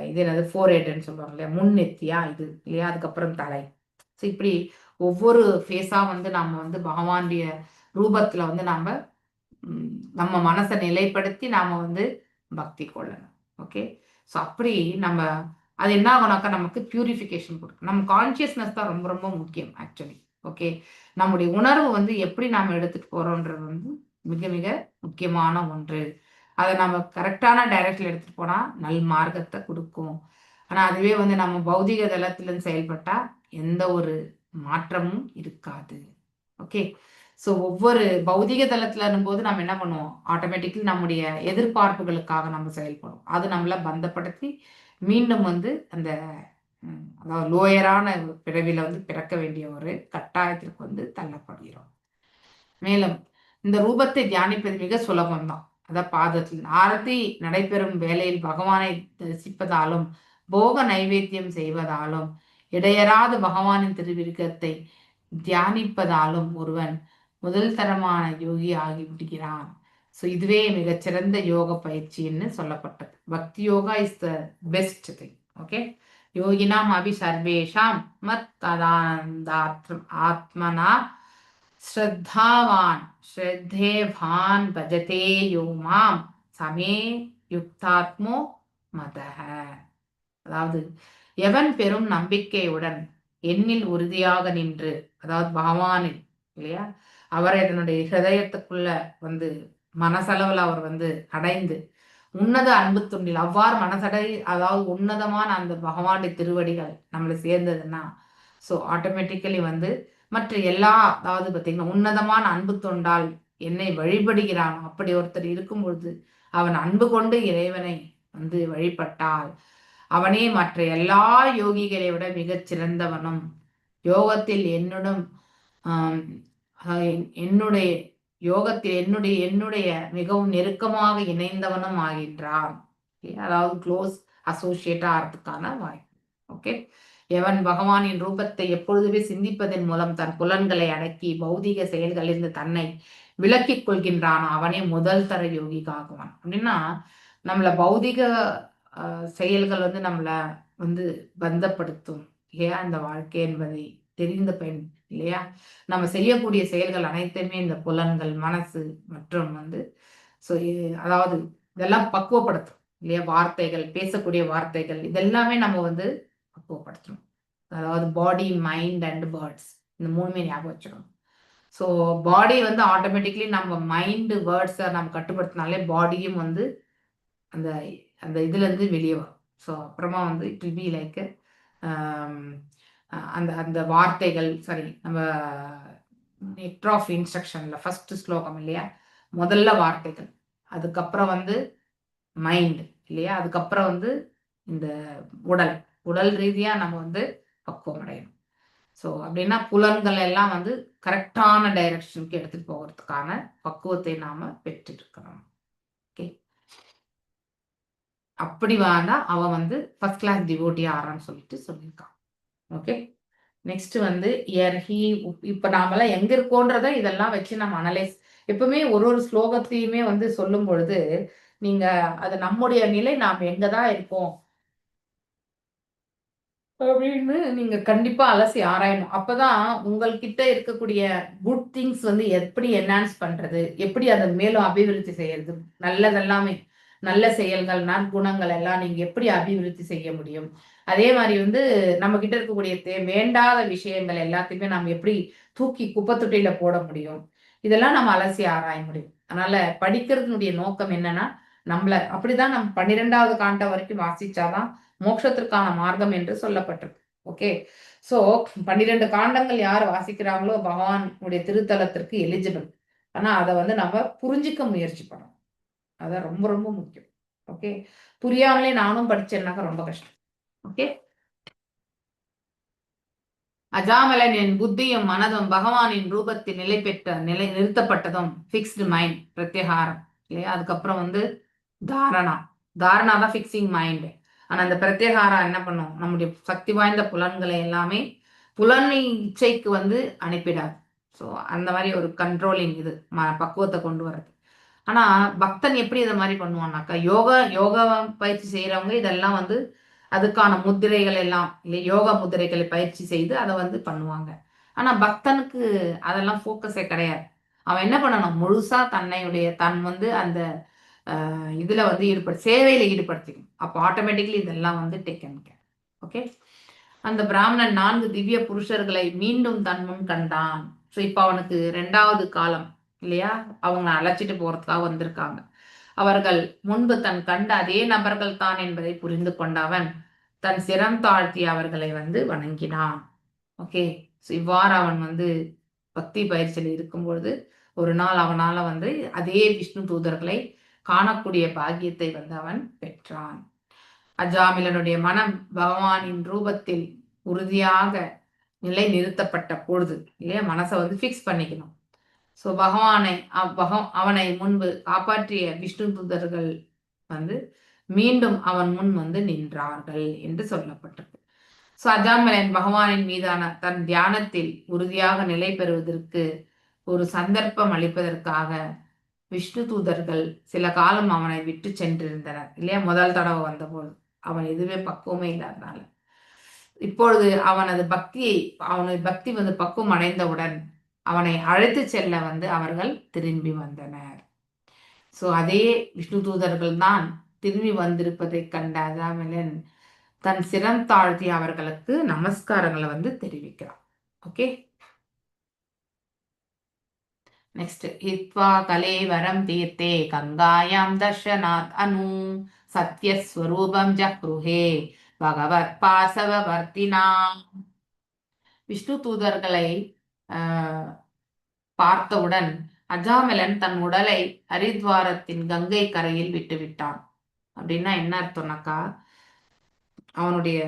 இது என்னது ஃபோர்ஹெட்னு சொல்லுவாங்க இல்லையா, முன்னெத்தியா இது இல்லையா, அதுக்கப்புறம் தலை. ஸோ இப்படி ஒவ்வொரு ஃபேஸாக வந்து நம்ம வந்து பகவானுடைய ரூபத்தில் வந்து நம்ம மனசை நிலைப்படுத்தி நாம வந்து பக்தி கொள்ளணும். ஓகே, ஸோ அப்படி நம்ம அது என்ன ஆகும்னாக்கா நமக்கு பியூரிஃபிகேஷன் கொடுக்கும். நம்ம கான்சியஸ்னஸ் தான் ரொம்ப ரொம்ப முக்கியம் ஆக்சுவலி. ஓகே, நம்முடைய உணர்வு வந்து எப்படி நாம் எடுத்துட்டு போறோன்றது வந்து மிக மிக முக்கியமான ஒன்று. அதை நம்ம கரெக்டான டைரக்ஷன்ல எடுத்துட்டு போனா நல் மார்க்கத்தை கொடுக்கும். ஆனா அதுவே வந்து நம்ம பௌதிக தளத்திலிருந்து செயல்பட்டா எந்த ஒரு மாற்றமும் இருக்காது. ஓகே, ஸோ ஒவ்வொரு பௌதிக தளத்துல போது நம்ம என்ன பண்ணுவோம், ஆட்டோமேட்டிக்கலி நம்முடைய எதிர்பார்ப்புகளுக்காக நம்ம செயல்படும். அது நம்மளை பந்தப்படுத்தி மீண்டும் வந்து அந்த அதாவது லோயரான பிறவில வந்து பிறக்க வேண்டிய ஒரு கட்டாயத்திற்கு வந்து தள்ளப்படுகிறோம். மேலும் இந்த ரூபத்தை தியானிப்பது மிக சுலபம்தான். அதாவது பாதத்தில் ஆரத்தி நடைபெறும் வேளையில் பகவானை தரிசிப்பதாலும் போக நைவேத்தியம் செய்வதாலும் இடையறாது பகவானின் திருவிருக்கத்தை தியானிப்பதாலும் ஒருவன் முதல் தரமான யோகி ஆகிவிடுகிறான். ஸோ இதுவே மிகச்சிறந்த யோக பயிற்சின்னு சொல்லப்பட்டது. Bhakti yoga is the best thing. Okay, யோகினாம் அபி சர்வேஷாம் மத் ததானந்தாத்ம் ஆத்மனா ஸ்ரத்தாவான் ஸ்ரத்தேவான் பஜதே யோ மாம் சமே யுக்தாத்மோ மதஹ. அதாவது எவன் பெரும் நம்பிக்கையுடன் என்னில் உறுதியாக நின்று, அதாவது பகவானில் இல்லையா, அவரை தன்னுடைய ஹிருதயத்துக்குள்ள வந்து மனசளவில் அவர் வந்து அடைந்து உன்னத அன்பு துண்டில் அவ்வாறு மனசடை, அதாவது உன்னதமான அந்த பகவானுடைய திருவடிகள் நம்மளை சேர்ந்ததுன்னா ஸோ ஆட்டோமேட்டிக்கலி வந்து மற்ற எல்லா, அதாவது பார்த்தீங்கன்னா உன்னதமான அன்பு தொண்டால் என்னை வழிபடுகிறான். அப்படி ஒருத்தர் இருக்கும் பொழுது அவன் அன்பு கொண்டு இறைவனை வந்து வழிபட்டால் அவனே மற்ற எல்லா யோகிகளை விட மிகச் சிறந்தவனும் யோகத்தில் என்னுடன் என்னுடைய யோகத்தில் என்னுடைய மிகவும் நெருக்கமாக இணைந்தவனும் ஆகின்றான். அதாவது க்ளோஸ் அசோசியேட்டா ஆகிறதுக்கான வாய்ப்பு. ஓகே, எவன் பகவானின் ரூபத்தை எப்பொழுதுமே சிந்திப்பதன் மூலம் தன் புலன்களை அடக்கி பௌதிக செயல்களிலிருந்து தன்னை விலக்கிக் கொள்கின்றான் அவனே முதல் தர யோகிக்காகுவான். அப்படின்னா நம்மள பௌதிக செயல்கள் வந்து நம்மளை வந்து பந்தப்படுத்தும் இல்லையா, இந்த வாழ்க்கை என்பதை தெரிந்த பெண் இல்லையா, நம்ம செய்யக்கூடிய செயல்கள் அனைத்துமே இந்த புலன்கள், மனசு மற்றும் வந்து ஸோ அதாவது இதெல்லாம் பக்குவப்படுத்தும் இல்லையா, வார்த்தைகள், பேசக்கூடிய வார்த்தைகள் இதெல்லாமே நம்ம வந்து பக்குவப்படுத்தணும். அதாவது பாடி, மைண்ட் அண்ட் வேர்ட்ஸ், இந்த மூணுமே ஞாபகம் வச்சுக்கணும். ஸோ பாடி வந்து ஆட்டோமேட்டிக்லி நம்ம மைண்டு வேர்ட்ஸை நம்ம கட்டுப்படுத்தினாலே பாடியும் வந்து அந்த அந்த இதுலேருந்து வெளியே வரும். ஸோ அப்புறமா வந்து இட் வில் பி லைக் அந்த அந்த வார்த்தைகள் சரி, நம்ம நெக்டர் ஆஃப் இன்ஸ்ட்ரக்ஷனில் ஃபர்ஸ்ட் ஸ்லோகம் இல்லையா, முதல்ல வார்த்தைகள், அதுக்கப்புறம் வந்து மைண்ட் இல்லையா, அதுக்கப்புறம் வந்து இந்த உடல் ரீதியாக நம்ம வந்து பக்குவம் அடையணும். ஸோ அப்படின்னா புலன்கள் எல்லாம் வந்து கரெக்டான டைரக்ஷனுக்கு எடுத்துகிட்டு போகிறதுக்கான பக்குவத்தை நாம் பெற்றிருக்கணும். ஓகே, அப்படி வேணா அவன் வந்து ஃபர்ஸ்ட் கிளாஸ் டிவோட்டி ஆறான்னு சொல்லிட்டு சொல்லியிருக்கான். ஓகே, நெக்ஸ்ட் வந்து இப்போ நாமெல்லாம் எங்க இருக்கோன்றதை இதெல்லாம் வச்சு நம்ம அனலைஸ், எப்பவுமே ஒரு ஸ்லோகத்தையுமே வந்து சொல்லும் பொழுது நீங்க அது நம்முடைய நிலை, நாம் எங்கதான் இருக்கோம் அப்படின்னு நீங்க கண்டிப்பா அலசி ஆராயணும். அப்பதான் உங்கள்கிட்ட இருக்கக்கூடிய குட் திங்ஸ் வந்து எப்படி என்ஹான்ஸ் பண்றது, எப்படி அதை மேலும் அபிவிருத்தி செய்யறது, நல்லதெல்லாமே நல்ல செயல்கள், நற்குணங்கள் எல்லாம் நீங்க எப்படி அபிவிருத்தி செய்ய முடியும். அதே மாதிரி வந்து நம்ம கிட்ட இருக்கக்கூடிய வேண்டாத விஷயங்கள் எல்லாத்தையுமே நம்ம எப்படி தூக்கி குப்பைத்தொட்டியில போட முடியும், இதெல்லாம் நம்ம அலசி ஆராய முடியும். அதனால படிக்கிறதுனுடைய நோக்கம் என்னன்னா, நம்மள அப்படிதான் நம்ம 12வது காண்டம் வரைக்கும் வாசிச்சாதான் மோட்சத்திற்கான மார்க்கம் என்று சொல்லப்பட்டிருக்கு. ஓகே, சோ 12 காண்டங்கள் யார் வாசிக்கிறாங்களோ பகவானுடைய திருத்தலத்திற்கு எலிஜிபிள். ஆனா அதை வந்து நம்ம புரிஞ்சிக்க முயற்சி பண்ணணும். அதான் ரொம்ப ரொம்ப முக்கியம். ஓகே, புரியாமலே நானும் படிச்சேன்னாக்க ரொம்ப கஷ்டம். ஓகே, அஜாமலன் என் புத்தியும் மனதும் பகவானின் ரூபத்தில் நிறுத்தப்பட்டதும் ஃபிக்ஸ்டு மைண்ட், பிரத்யகாரம் இல்லையா, அதுக்கப்புறம் வந்து தாரணா தான் ஃபிக்ஸிங் மைண்ட். ஆனா அந்த பிரத்யகாரம் என்ன பண்ணும், நம்முடைய சக்தி வாய்ந்த புலன்களை எல்லாமே புலனை இச்சைக்கு வந்து அனுப்பிடாது. ஸோ அந்த மாதிரி ஒரு கண்ட்ரோலிங் இது பக்குவத்தை கொண்டு வர்றது. ஆனா பக்தன் எப்படி இதை மாதிரி பண்ணுவான்னாக்கா, யோகா பயிற்சி செய்யறவங்க இதெல்லாம் வந்து அதுக்கான முத்திரைகள் எல்லாம் இல்லை, யோகா முத்திரைகளை பயிற்சி செய்து அதை வந்து பண்ணுவாங்க. ஆனா பக்தனுக்கு அதெல்லாம் ஃபோக்கஸே கிடையாது. அவன் என்ன பண்ணணும், முழுசா தன் வந்து அந்த இதுல வந்து சேவையில ஈடுபடுத்திக்கணும். அப்போ ஆட்டோமேட்டிக்லி இதெல்லாம் வந்து டேக்கன் கேர். ஓகே, அந்த பிராமணன் 4 திவ்ய புருஷர்களை மீண்டும் தன் முன் கண்டான். ஸோ இப்போ அவனுக்கு 2வது காலம் இல்லையா, அவங்க அழைச்சிட்டு போறதுக்காக வந்திருக்காங்க. அவர்கள் முன்பு தன் கண்ட அதே நபர்கள் தான் என்பதை புரிந்து கொண்டவன் தன் சிரம் தாழ்த்தி அவர்களை வந்து வணங்கினான். ஓகே, ஸோ இவ்வாறு அவன் வந்து பக்தி பயிற்சியில் இருக்கும்பொழுது ஒரு நாள் அவனால வந்து அதே விஷ்ணு தூதர்களை காணக்கூடிய பாக்கியத்தை வந்து அவன் பெற்றான். அஜாமிலனுடைய மனம் பகவானின் ரூபத்தில் உறுதியாக நிலை நிறுத்தப்பட்ட பொழுது இல்லையா, மனசை வந்து ஃபிக்ஸ் பண்ணிக்கணும். ஸோ அவனை முன்பு காப்பாற்றிய விஷ்ணு தூதர்கள் வந்து மீண்டும் அவன் முன் வந்து நின்றார்கள் என்று சொல்லப்பட்டிருக்கு. ஸோ அஜாமிலன் பகவானின் மீதான தன் தியானத்தில் உறுதியாக நிலை பெறுவதற்கு ஒரு சந்தர்ப்பம் அளிப்பதற்காக விஷ்ணு தூதர்கள் சில காலம் அவனை விட்டு சென்றிருந்தனர் இல்லையா. முதல் தடவை வந்தபோது அவன் எதுவுமே பக்குவமே இல்லாதனால. இப்பொழுது அவனது பக்தி வந்து பக்குவம் அடைந்தவுடன் அவனை அழைத்து செல்ல வந்து அவர்கள் திரும்பி வந்தனர். ஸோ அதே விஷ்ணு தூதர்கள் தான் திரும்பி வந்திருப்பதை கண்ட அஜாமிலன் தன் சிரம் தாழ்த்தி அவர்களுக்கு நமஸ்காரங்களை வந்து தெரிவிக்கிறான். Okay, next. ஹித்வா கலேவரம் தீர்த்தே கங்காயாம் தர்ஷனாத் அனு சத்யஸ்வரூபம் ஜக்ருஹே பகவத் பாசவவர்த்தினா. விஷ்ணு தூதர்களை பார்த்தவுடன் அஜாமிலன் தன் உடலை ஹரித்வாரத்தின் கங்கை கரையில் விட்டுவிட்டான். அப்படின்னா என்ன அர்த்தம்னாக்கா, அவனுடைய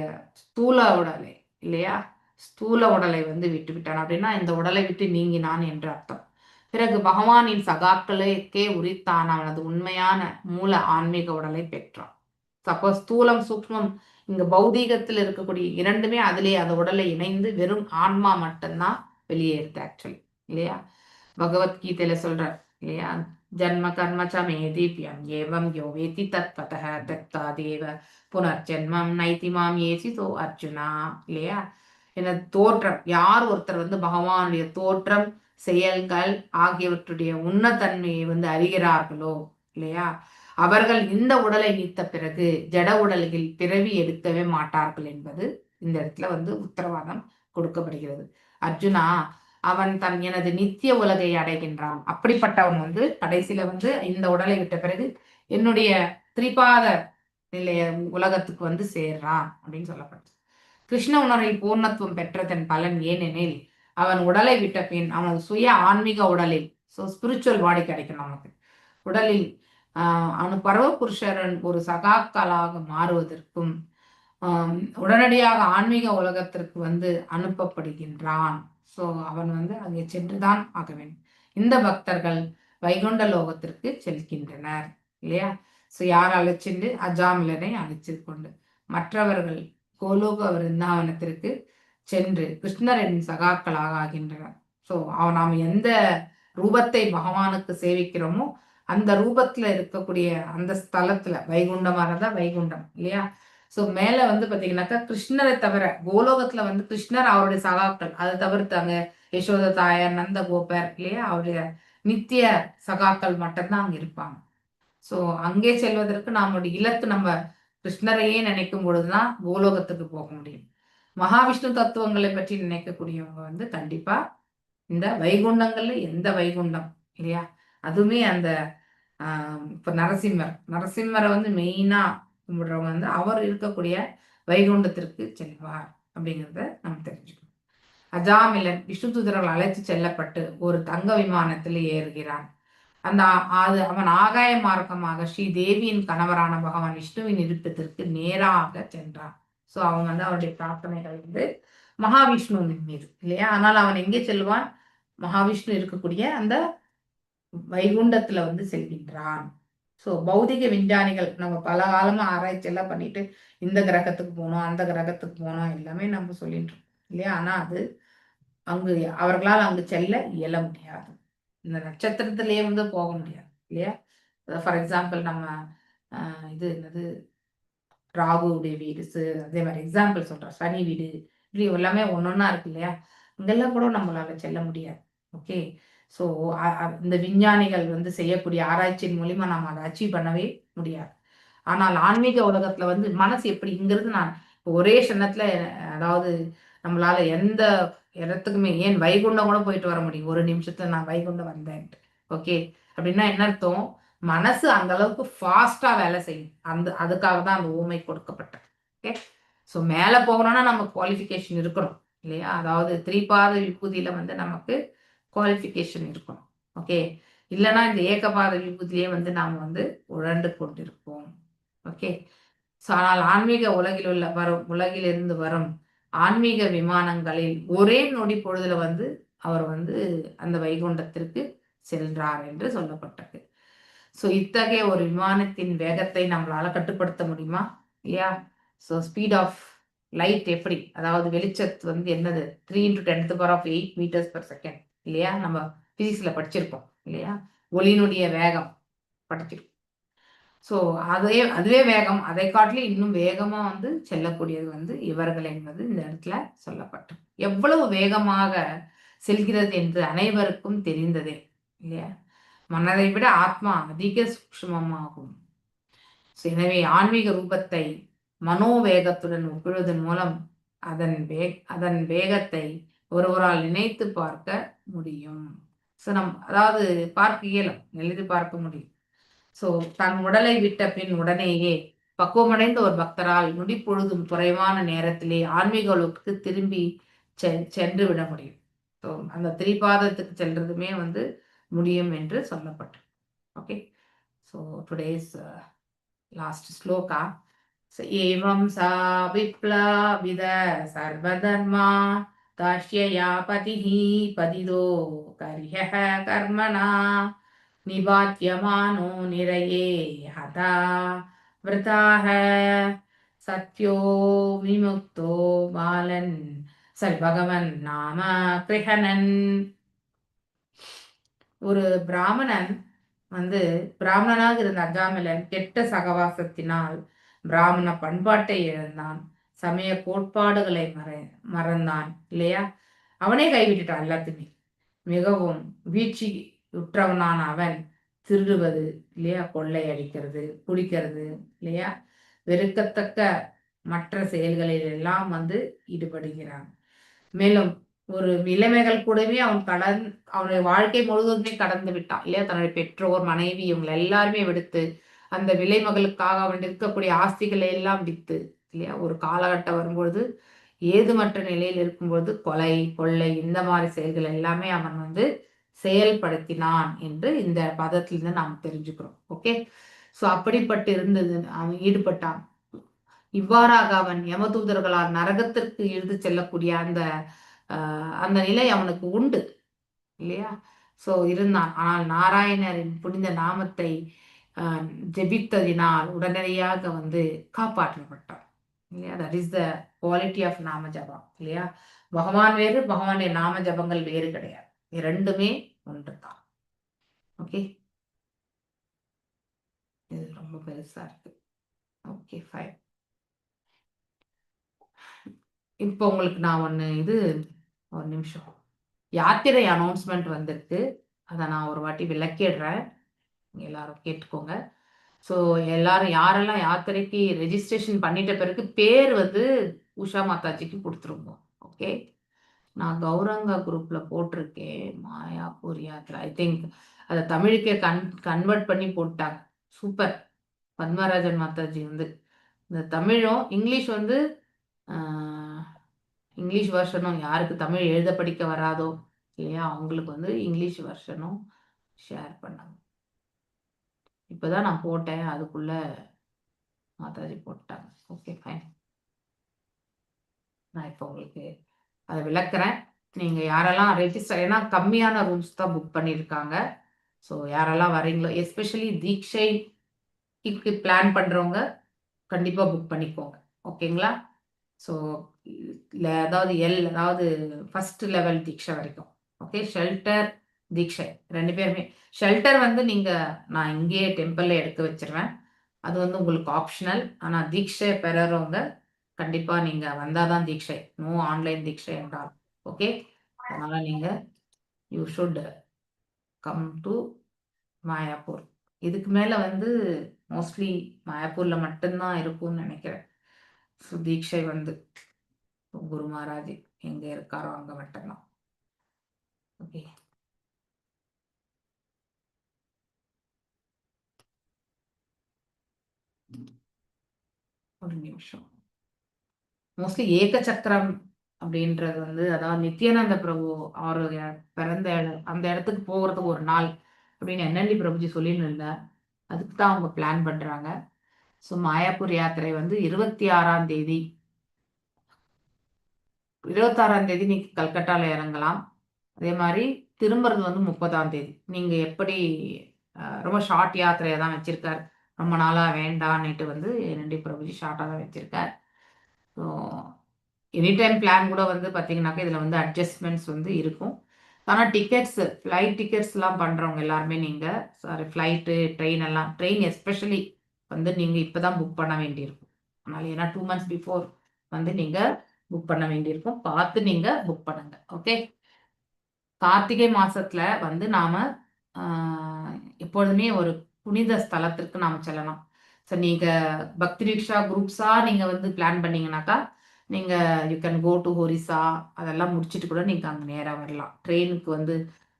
ஸ்தூல உடலை இல்லையா, ஸ்தூல உடலை வந்து விட்டு விட்டான். அப்படின்னா இந்த உடலை விட்டு நீங்கினான் என்று அர்த்தம். பிறகு பகவானின் சகாக்களுக்கே உரித்தான் அவனது உண்மையான மூல ஆன்மீக உடலை பெற்றான். சப்போஸ் ஸ்தூலம் சூக்மம் இங்க பௌதீகத்தில் இருக்கக்கூடிய இரண்டுமே அதிலே அந்த உடலை இணைந்து வெறும் ஆன்மா மட்டும்தான் வெளியேறுது ஆக்சுவலி இல்லையா. பகவத்கீதையில சொல்றார் இல்லையா, ஜன்ம கர்மச்ச மே தீப்யம் ஏவம் யோ வேதி தத்வதஹ தத்தாதேவ புனர்ஜென்மம் நைதிமாம் ஏசிதோ அர்ஜுனா இல்லையா. என தோற்றம், யார் ஒருத்தர் வந்து பகவானுடைய தோற்றம் செயல்கள் ஆகியவற்றுடைய உன்னதன்மையை வந்து அறிகிறார்களோ இல்லையா, அவர்கள் இந்த உடலை நீத்த பிறகு ஜட உடல்கள் பிறவி எடுக்கவே மாட்டார்கள் என்பது இந்த இடத்துல வந்து உத்தரவாதம் கொடுக்கப்படுகிறது. அர்ஜுனா, அவன் தன் எனது நித்திய உலகை அடைகின்றான். அப்படிப்பட்டவன் வந்து கடைசியில வந்து இந்த உடலை விட்ட பிறகு என்னுடைய திரிபாத நிலைய உலகத்துக்கு வந்து சேர்றான் அப்படின்னு சொல்லப்பட்டது. கிருஷ்ண உணர்வில் பூர்ணத்துவம் பெற்றதன் பலன் ஏனெனில் அவன் உடலை விட்ட பின் அவனது சுய ஆன்மீக உடலில், ஸோ ஸ்பிரிச்சுவல் பாடி கிடைக்கும் நமக்கு, உடலில் அவனு பரவ புருஷரன் ஒரு சகாக்களாக மாறுவதற்கும் உடனடியாக ஆன்மீக உலகத்திற்கு வந்து அனுப்பப்படுகின்றான். ஸோ அவன் வந்து அங்கே சென்றுதான் ஆக வேண்டும். இந்த பக்தர்கள் வைகுண்ட லோகத்திற்கு செல்கின்றனர் இல்லையா. ஸோ யார் அழைச்சிட்டு, அஜாமிலனை அழைச்சு கொண்டு மற்றவர்கள் கோலோக விருந்தாவனத்திற்கு சென்று கிருஷ்ணரின் சகாக்களாக ஆகின்றனர். ஸோ நாம் எந்த ரூபத்தை பகவானுக்கு சேவிக்கிறோமோ அந்த ரூபத்துல இருக்கக்கூடிய அந்த ஸ்தலத்துல வைகுண்டமாக இருந்தா வைகுண்டம் இல்லையா. ஸோ மேல வந்து பாத்தீங்கன்னாக்கா கிருஷ்ணரை தவிர கோலோகத்துல வந்து கிருஷ்ணர் அவருடைய சகாக்கள், அதை தவிர்த்து அங்க யசோத தாயார், நந்த கோபர் இல்லையா, அவருடைய நித்திய சகாக்கள் மட்டும்தான் அங்க இருப்பாங்க. ஸோ அங்கே செல்வதற்கு நம்மளுடைய இலக்கு நம்ம கிருஷ்ணரையே நினைக்கும் பொழுதுதான் கோலோகத்துக்கு போக முடியும். மகாவிஷ்ணு தத்துவங்களை பற்றி நினைக்கக்கூடியவங்க வந்து கண்டிப்பா இந்த வைகுண்டங்கள்ல எந்த வைகுண்டம் இல்லையா, அதுவுமே அந்த இப்ப நரசிம்மரை வந்து மெயினா கும்பிடுறவங்க வந்து அவர் இருக்கக்கூடிய வைகுண்டத்திற்கு செல்வார் அப்படிங்கிறத நம்ம தெரிஞ்சுக்கணும். அஜாமிலன் விஷ்ணு தூதர்கள் அழைத்து செல்லப்பட்டு ஒரு தங்க விமானத்தில் ஏறுகிறான். அது அவன் ஆகாய மார்க்கமாக ஸ்ரீ தேவியின் கணவரான பகவான் விஷ்ணுவின் இருப்பிடத்திற்கு நேராக சென்றான். ஸோ அவங்க வந்து அவருடைய பிரார்த்தனைகள் வந்து மகாவிஷ்ணுவின் மீது இல்லையா. ஆனால் அவன் எங்கே செல்வான், மகாவிஷ்ணு இருக்கக்கூடிய அந்த வைகுண்டத்துல வந்து செல்கின்றான். ஸோ பௌதிக விஞ்ஞானிகள் நம்ம பல காலமா ஆராய்ச்சி எல்லாம் பண்ணிட்டு இந்த கிரகத்துக்கு போனோம் அந்த கிரகத்துக்கு போனோம் எல்லாமே நம்ம சொல்லிட்டு இருக்கோம் இல்லையா. ஆனா அது அங்கு அவர்களால் அங்கு செல்ல இயல முடியாது. இந்த நட்சத்திரத்திலேயே வந்து போக முடியாது இல்லையா. ஃபார் எக்ஸாம்பிள் நம்ம இது என்னது ராகுடைய வீடு, அதே மாதிரி எக்ஸாம்பிள் சொல்றோம், சனி வீடு, இப்படி எல்லாமே ஒன்னொன்னா இருக்கு இல்லையா. இங்கெல்லாம் கூட நம்மளால செல்ல முடியாது. ஓகே, ஸோ இந்த விஞ்ஞானிகள் வந்து செய்யக்கூடிய ஆராய்ச்சியின் மூலியமா நம்ம அதை அச்சீவ் பண்ணவே முடியாது. ஆனால் ஆன்மீக உலகத்துல வந்து மனசு எப்படி இங்கிருந்து நான் ஒரே க்ஷணத்துல, அதாவது நம்மளால எந்த இடத்துக்குமே, ஏன் வைகுண்டம் கூட போயிட்டு வர முடியும் ஒரு நிமிஷத்துல நான் வைகுண்டம் வந்தேன். ஓகே, அப்படின்னா என்ன அர்த்தம், மனசு அந்த அளவுக்கு ஃபாஸ்டா வேலை செய்யும். அதுக்காக தான் அந்த ஊமை கொடுக்கப்பட்டது. ஓகே, ஸோ மேல போகணும்னா நமக்கு குவாலிஃபிகேஷன் இருக்கணும் இல்லையா. அதாவது திரிபாத விபூதியில வந்து நமக்கு குவாலிஃபிகேஷன் இருக்கணும். ஓகே, இல்லைன்னா இந்த ஏகபாத விபூதியிலே வந்து நாம் வந்து உழண்டு கொண்டிருப்போம். ஓகே, ஸோ ஆனால் ஆன்மீக உலகிலிருந்து வரும் ஆன்மீக விமானங்களில் ஒரே நொடி பொழுதுல வந்து அவர் வந்து அந்த வைகுண்டத்திற்கு சென்றார் என்று சொல்லப்பட்டது. ஸோ இத்தகைய ஒரு விமானத்தின் வேகத்தை நம்மளால கட்டுப்படுத்த முடியுமா இல்லையா. ஸோ ஸ்பீட் ஆஃப் லைட் எப்படி, அதாவது வெளிச்சத்து வந்து என்னது 3 × 10⁸ m/s இல்லையா, நம்ம பிசிக்ஸ்ல படிச்சிருக்கோம் இல்லையா. ஒளியினுடைய வேகம் படிச்சிருக்கோம். ஸோ அதுவே வேகம், அதை காட்டிலும் இன்னும் வேகமா வந்து செல்லக்கூடியது வந்து இவர்கள் என்பது இந்த இடத்துல சொல்லப்பட்டது. எவ்வளவு வேகமாக செல்கிறது என்று அனைவருக்கும் தெரிந்ததே இல்லையா. மனதை விட ஆத்மா அதிக சூக்ஷ்மமாகும். எனவே ஆன்மீக ரூபத்தை மனோவேகத்துடன் ஒப்பிடுவதன் மூலம் அதன் வேகத்தை ஒருவரால் நினைத்து பார்க்க முடியும். அதாவது பார்க்க இயலும், எழுதி பார்க்க முடியும். தன் உடலை விட்ட பின் உடனேயே பக்குவமடைந்த ஒரு பக்தரால் நொடி பொழுதும் குறைவான நேரத்திலே ஆன்மீக உலகுக்கு திரும்பி சென்று விட முடியும். அந்த திரிபாதத்துக்கு செல்றதுமே முடியும் என்று சொல்லப்பட்டது. Okay, so today's last shloka. ஏவம் சா விப்ளவித சர்வதர்மா தாஷ்யயா பதிஹி பதிதோ கர்ஹ்யः கர்மணா நிபாத்யமானோ நிரயே ஹதா விருதாஹ சத்யோ விமுக்தோ பாலன் பகவன் நாம கிருஹணன். ஒரு பிராமணன் பிராமணனாக இருந்த அஜாமிலன் கெட்ட சகவாசத்தினால் பிராமண பண்பாட்டை இழந்தான், சமய கோட்பாடுகளை மறந்தான் இல்லையா. அவனே கைவிட்டுட்டான் எல்லாத்துமே. மிகவும் வீழ்ச்சி உற்றவனான அவன் திருடுவது இல்லையா, கொள்ளை அடிக்கிறது, குடிக்கிறது இல்லையா, வெறுக்கத்தக்க மற்ற செயல்களில் எல்லாம் ஈடுபடுகிறான். மேலும் ஒரு இளமைகள் கூடவே அவனுடைய வாழ்க்கை முழுவதுமே கடந்து விட்டான் இல்லையா. தன்னுடைய பெற்றோர், மனைவி இவங்களை எல்லாருமே விடுத்து அந்த விலை மகளுக்காக அவன் இருக்கக்கூடிய ஆஸ்திகளை எல்லாம் வித்து இல்லையா, ஒரு காலகட்டம் வரும்பொழுது ஏதுமற்ற நிலையில் இருக்கும்பொழுது கொலை, கொள்ளை இந்த மாதிரி செயல்கள் எல்லாமே அவன் செயல்படுத்தினான் என்று இந்த பதத்திலிருந்து நாம் தெரிஞ்சுக்கிறோம். ஓகே, ஸோ அப்படிப்பட்டு இருந்தது அவன் ஈடுபட்டான். இவ்வாறாக அவன் யமதூதர்களால் நரகத்திற்கு இழுத்து செல்லக்கூடிய அந்த நிலை அவனுக்கு உண்டு இல்லையா. ஸோ இருந்தான். ஆனால் நாராயணரின் புனித நாமத்தை ஜெபித்ததினால் உடனடியாக காப்பாற்றப்பட்டான் இல்லையா. That is the quality of நாம ஜபம் இல்லையா. பகவான் வேறு, பகவானுடைய நாம ஜபங்கள் வேறு கிடையாது, இரண்டுமே ஒன்று தான். ஓகே, இது ரொம்ப பெருசா இருக்கு. Okay, fine. இப்போ உங்களுக்கு நான் ஒரு நிமிஷம் யாத்திரை அனௌன்ஸ்மெண்ட் வந்திருக்கு, அதை நான் ஒரு வாட்டி விளக்கிடுறேன், எல்லாரும் கேட்டுக்கோங்க. ஸோ எல்லாரும் யாரெல்லாம் யாத்திரைக்கு ரெஜிஸ்ட்ரேஷன் பண்ணிட்ட பிறகு பேர் உஷா மாதாஜிக்கு கொடுத்துருங்க. ஓகே, நான் கௌரங்கா குரூப்ல போட்டிருக்கேன் மாயாப்பூர் யாத்திரை. ஐ திங்க் அதை தமிழுக்கே கன்வெர்ட் பண்ணி போட்டாங்க. சூப்பர். பத்மராஜன் மாதாஜி இந்த தமிழும் இங்கிலீஷ் இங்கிலீஷ் வெர்ஷனும் யாருக்கு தமிழ் எழுத படிக்க வராதோ இல்லையா அவங்களுக்கு இங்கிலீஷ் வெர்ஷனும் ஷேர் பண்ணாங்க. இப்போதான் நான் போட்டேன், அதுக்குள்ள மாதாஜி போட்டாங்க. Okay, fine. நான் இப்போ உங்களுக்கு அதை விளக்குறேன். நீங்கள் யாரெல்லாம் ரெஜிஸ்டர், ஏன்னா கம்மியான ரூம்ஸ் தான் புக் பண்ணியிருக்காங்க. ஸோ யாரெல்லாம் வரீங்களோ, எஸ்பெஷலி தீட்சைக்கு பிளான் பண்ணுறவங்க கண்டிப்பாக புக் பண்ணிக்கோங்க. ஓகேங்களா. ஸோ அதாவது ஃபர்ஸ்ட் லெவல் தீட்சை வரைக்கும். ஓகே, ஷெல்டர் தீட்சை ரெண்டு பேருமே. ஷெல்டர் நான் இங்கேயே டெம்பிளில் எடுத்து வச்சிருவேன், அது உங்களுக்கு ஆப்ஷனல். ஆனால் தீட்சை பெறறவங்க கண்டிப்பாக நீங்கள் வந்தால் தான் தீட்சை, நோ ஆன்லைன் தீட்சை என்றால். ஓகே, அதனால் நீங்கள் you should come to Mayapur. இதுக்கு மேலே மோஸ்ட்லி மாயாப்பூரில் மட்டும்தான் இருக்கும்னு நினைக்கிறேன். ஸோ தீட்சை குரு மகாராஜ் எங்கே இருக்காரோ அங்கே மட்டும்தான். ஓகே, ஒரு நிமிஷம். மோஸ்ட்லி ஏக சக்கரம் அப்படின்றது அதாவது நித்யானந்த பிரபு அவருடைய பிறந்த அந்த இடத்துக்கு போகிறதுக்கு ஒரு நாள் அப்படின்னு என்எல்டி பிரபுஜி சொல்லியிருந்தார். அதுக்கு தான் அவங்க பிளான் பண்ணுறாங்க. ஸோ மாயாப்பூர் யாத்திரை 26ஆம் தேதி 26ஆம் தேதி நீங்கள் கல்கட்டாவில் இறங்கலாம். அதே மாதிரி திரும்புறது 30ஆம் தேதி. நீங்கள் எப்படி ரொம்ப ஷார்ட் யாத்திரையை தான் வச்சுருக்கார், ரொம்ப நாளாக வேண்டான்னுட்டு என்எல்டி பிரபுஜி ஷார்ட்டாக தான் வச்சுருக்கார். ஸோ எனி டைம் பிளான் கூட பார்த்தீங்கன்னாக்கா இதில் அட்ஜஸ்ட்மெண்ட்ஸ் இருக்கும். ஆனால் டிக்கெட்ஸ், ஃப்ளைட் டிக்கெட்ஸ்லாம் பண்ணுறவங்க எல்லாருமே நீங்கள் ஃப்ளைட்டு, ட்ரெயின் எல்லாம், ட்ரெயின் எஸ்பெஷலி நீங்கள் இப்போ தான் புக் பண்ண வேண்டியிருக்கும். அதனால் ஏன்னா 2 months பிஃபோர் நீங்கள் புக் பண்ண வேண்டியிருக்கும். பார்த்து நீங்கள் புக் பண்ணுங்க. ஓகே, கார்த்திகை மாதத்தில் நாம் எப்பொழுதுமே ஒரு புனித ஸ்தலத்திற்கு நாம் செல்லலாம். ஸோ நீங்கள் பக்தி ரிக்ஷா குரூப்ஸாக நீங்கள் வந்து பிளான் பண்ணீங்கன்னாக்கா நீங்கள் யூ கேன் கோ டு ஹொரிசா அதெல்லாம் முடிச்சுட்டு கூட நீங்கள் அங்கே நேராக வரலாம். ட்ரெயினுக்கு வந்து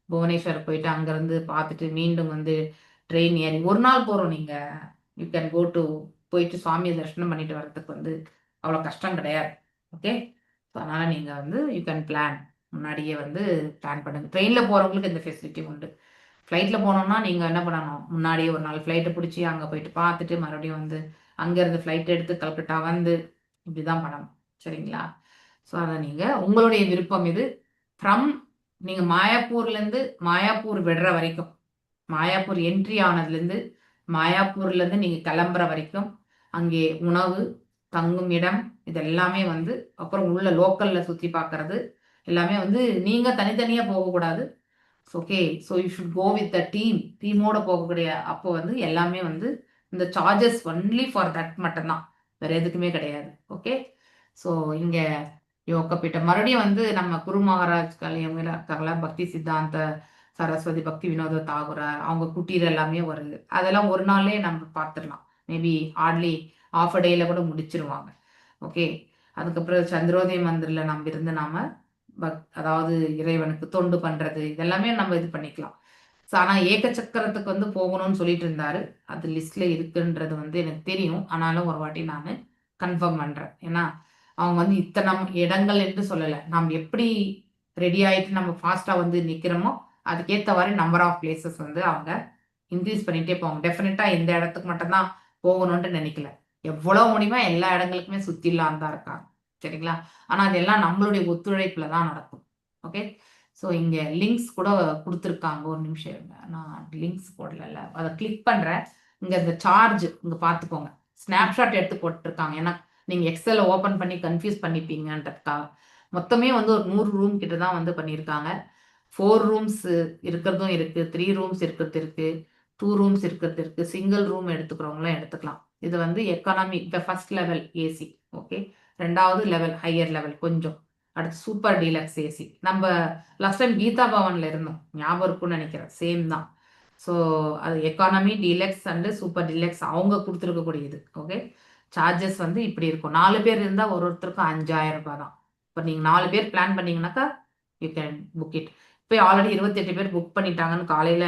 புவனேஸ்வர் போயிட்டு அங்கேருந்து பார்த்துட்டு மீண்டும் வந்து ட்ரெயின் ஏறி ஒரு நாள் போகிறோம். நீங்கள் யூ கேன் கோ டு போயிட்டு சுவாமியை தரிசனம் பண்ணிட்டு வர்றதுக்கு வந்து அவ்வளோ கஷ்டம் கிடையாது. ஓகே, ஸோ அதனால் நீங்கள் வந்து யூ கேன் பிளான், முன்னாடியே வந்து பிளான் பண்ணுங்கள். ட்ரெயினில் போகிறவங்களுக்கு இந்த ஃபெசிலிட்டி உண்டு. ஃப்ளைட்டில் போனோம்னா நீங்கள் என்ன பண்ணணும், முன்னாடியே ஒரு நாள் ஃப்ளைட்டை பிடிச்சி அங்கே போயிட்டு பார்த்துட்டு மறுபடியும் வந்து அங்கேருந்து ஃப்ளைட் எடுத்து கல்கட்டா வந்து இப்படி தான் பண்ணணும். சரிங்களா? ஸோ அதை நீங்கள் உங்களுடைய விருப்பம் இது. ஃப்ரம் நீங்கள் மாயாப்பூர்லேருந்து மாயாப்பூர் விடுற வரைக்கும், மாயாப்பூர் என்ட்ரி ஆனதுலேருந்து மாயாப்பூர்லேருந்து நீங்கள் கிளம்புற வரைக்கும் அங்கே உணவு, தங்கும் இடம், இது எல்லாமே வந்து, அப்புறம் உள்ள லோக்கலில் சுற்றி பார்க்கறது எல்லாமே வந்து நீங்கள் தனித்தனியாக போகக்கூடாது. Okay, so you should go with the டீமோட போகக்கூடிய அப்போ வந்து எல்லாமே வந்து இந்த சார்ஜஸ் ஒன்லி ஃபார் தட் மட்டும்தான், வேறு எதுக்குமே கிடையாது. ஓகே, ஸோ இங்கே யோகப்பீட்டம் மறுபடியும் வந்து நம்ம குரு மகாராஜ் இவங்க இருக்காங்களா, பக்தி சித்தாந்த சரஸ்வதி, பக்தி வினோத தாகூரார், அவங்க குட்டீர் எல்லாமே வருது. அதெல்லாம் ஒரு நாளே நம்ம பார்த்துடலாம். மேபி ஹார்ட்லி ஆஃப் அ டேயில் கூட முடிச்சிருவாங்க. ஓகே, அதுக்கப்புறம் சந்திரோதய மந்திரில் நம்ம இருந்து நாம அதாவது இறைவனுக்கு தொண்டு பண்றது இதெல்லாமே நம்ம இது பண்ணிக்கலாம். ஸோ ஆனால் ஏக சக்கரத்துக்கு வந்து போகணும்னு சொல்லிட்டு இருந்தாரு. அது லிஸ்ட்ல இருக்குன்றது வந்து எனக்கு தெரியும். ஆனாலும் ஒரு வாட்டி நான் கன்ஃபார்ம் பண்றேன். ஏன்னா அவங்க வந்து இத்தனை இடங்கள் என்று சொல்லலை. நம்ம எப்படி ரெடி ஆயிட்டு நம்ம ஃபாஸ்டா வந்து நிக்கிறோமோ அதுக்கேற்றவாறு நம்பர் ஆஃப் பிளேசஸ் வந்து அவங்க இன்க்ரீஸ் பண்ணிட்டே போவாங்க. டெஃபினட்டா இந்த இடத்துக்கு மட்டும்தான் போகணும்னு நினைக்கல. எவ்வளவு முடியுமோ எல்லா இடங்களுக்குமே சுத்திலாம் தான் இருக்காங்க. சரிங்களா? ஆனா அதெல்லாம் நம்மளுடைய ஒத்துழைப்புல தான் நடக்கும். ஓகே, ஸோ இங்க லிங்க்ஸ் கூட கொடுத்துருக்காங்க. ஒரு நிமிஷம் இருங்க, நான் லிங்க்ஸ் போடல, அதை கிளிக் பண்றேன். இங்க இந்த சார்ஜ் இங்க பார்த்துக்கோங்க, ஸ்னாப்ஷாட் எடுத்து போட்டுருக்காங்க. ஏன்னா நீங்க எக்ஸலை ஓப்பன் பண்ணி கன்ஃபியூஸ் பண்ணிப்பீங்கன்றதுக்காக. மொத்தமே வந்து ஒரு 100 ரூம் கிட்ட தான் வந்து பண்ணியிருக்காங்க. 4 ரூம்ஸ் இருக்கிறதும் இருக்கு, 3 ரூம்ஸ் இருக்கிறது இருக்கு, 2 ரூம்ஸ் இருக்கிறது இருக்கு, சிங்கிள் ரூம் எடுத்துக்கிறவங்களும் எடுத்துக்கலாம். இது வந்து எக்கானமி, இந்த ஃபர்ஸ்ட் லெவல் ஏசி. ஓகே, ரெண்டாவது லெவல் ஹையர் லெவல் கொஞ்சம், அடுத்து சூப்பர் டீலக்ஸ் ஏசி. நம்ம லாஸ்ட் டைம் கீதா பவன்ல இருந்தோம், ஞாபகம் இருக்கும்னு நினைக்கிறேன், சேம் தான். ஸோ அது economy, deluxe and super deluxe அவங்க கொடுத்துருக்கக்கூடியது. ஓகே, சார்ஜஸ் வந்து இப்படி இருக்கும். 4 பேர் இருந்தால் ஒருத்தருக்கும் 5000 ரூபாய் தான். இப்போ நீங்கள் 4 பேர் பிளான் பண்ணீங்கன்னாக்கா யூ கேன் புக் இட். இப்போ ஆல்ரெடி 28 பேர் புக் பண்ணிட்டாங்கன்னு காலையில்,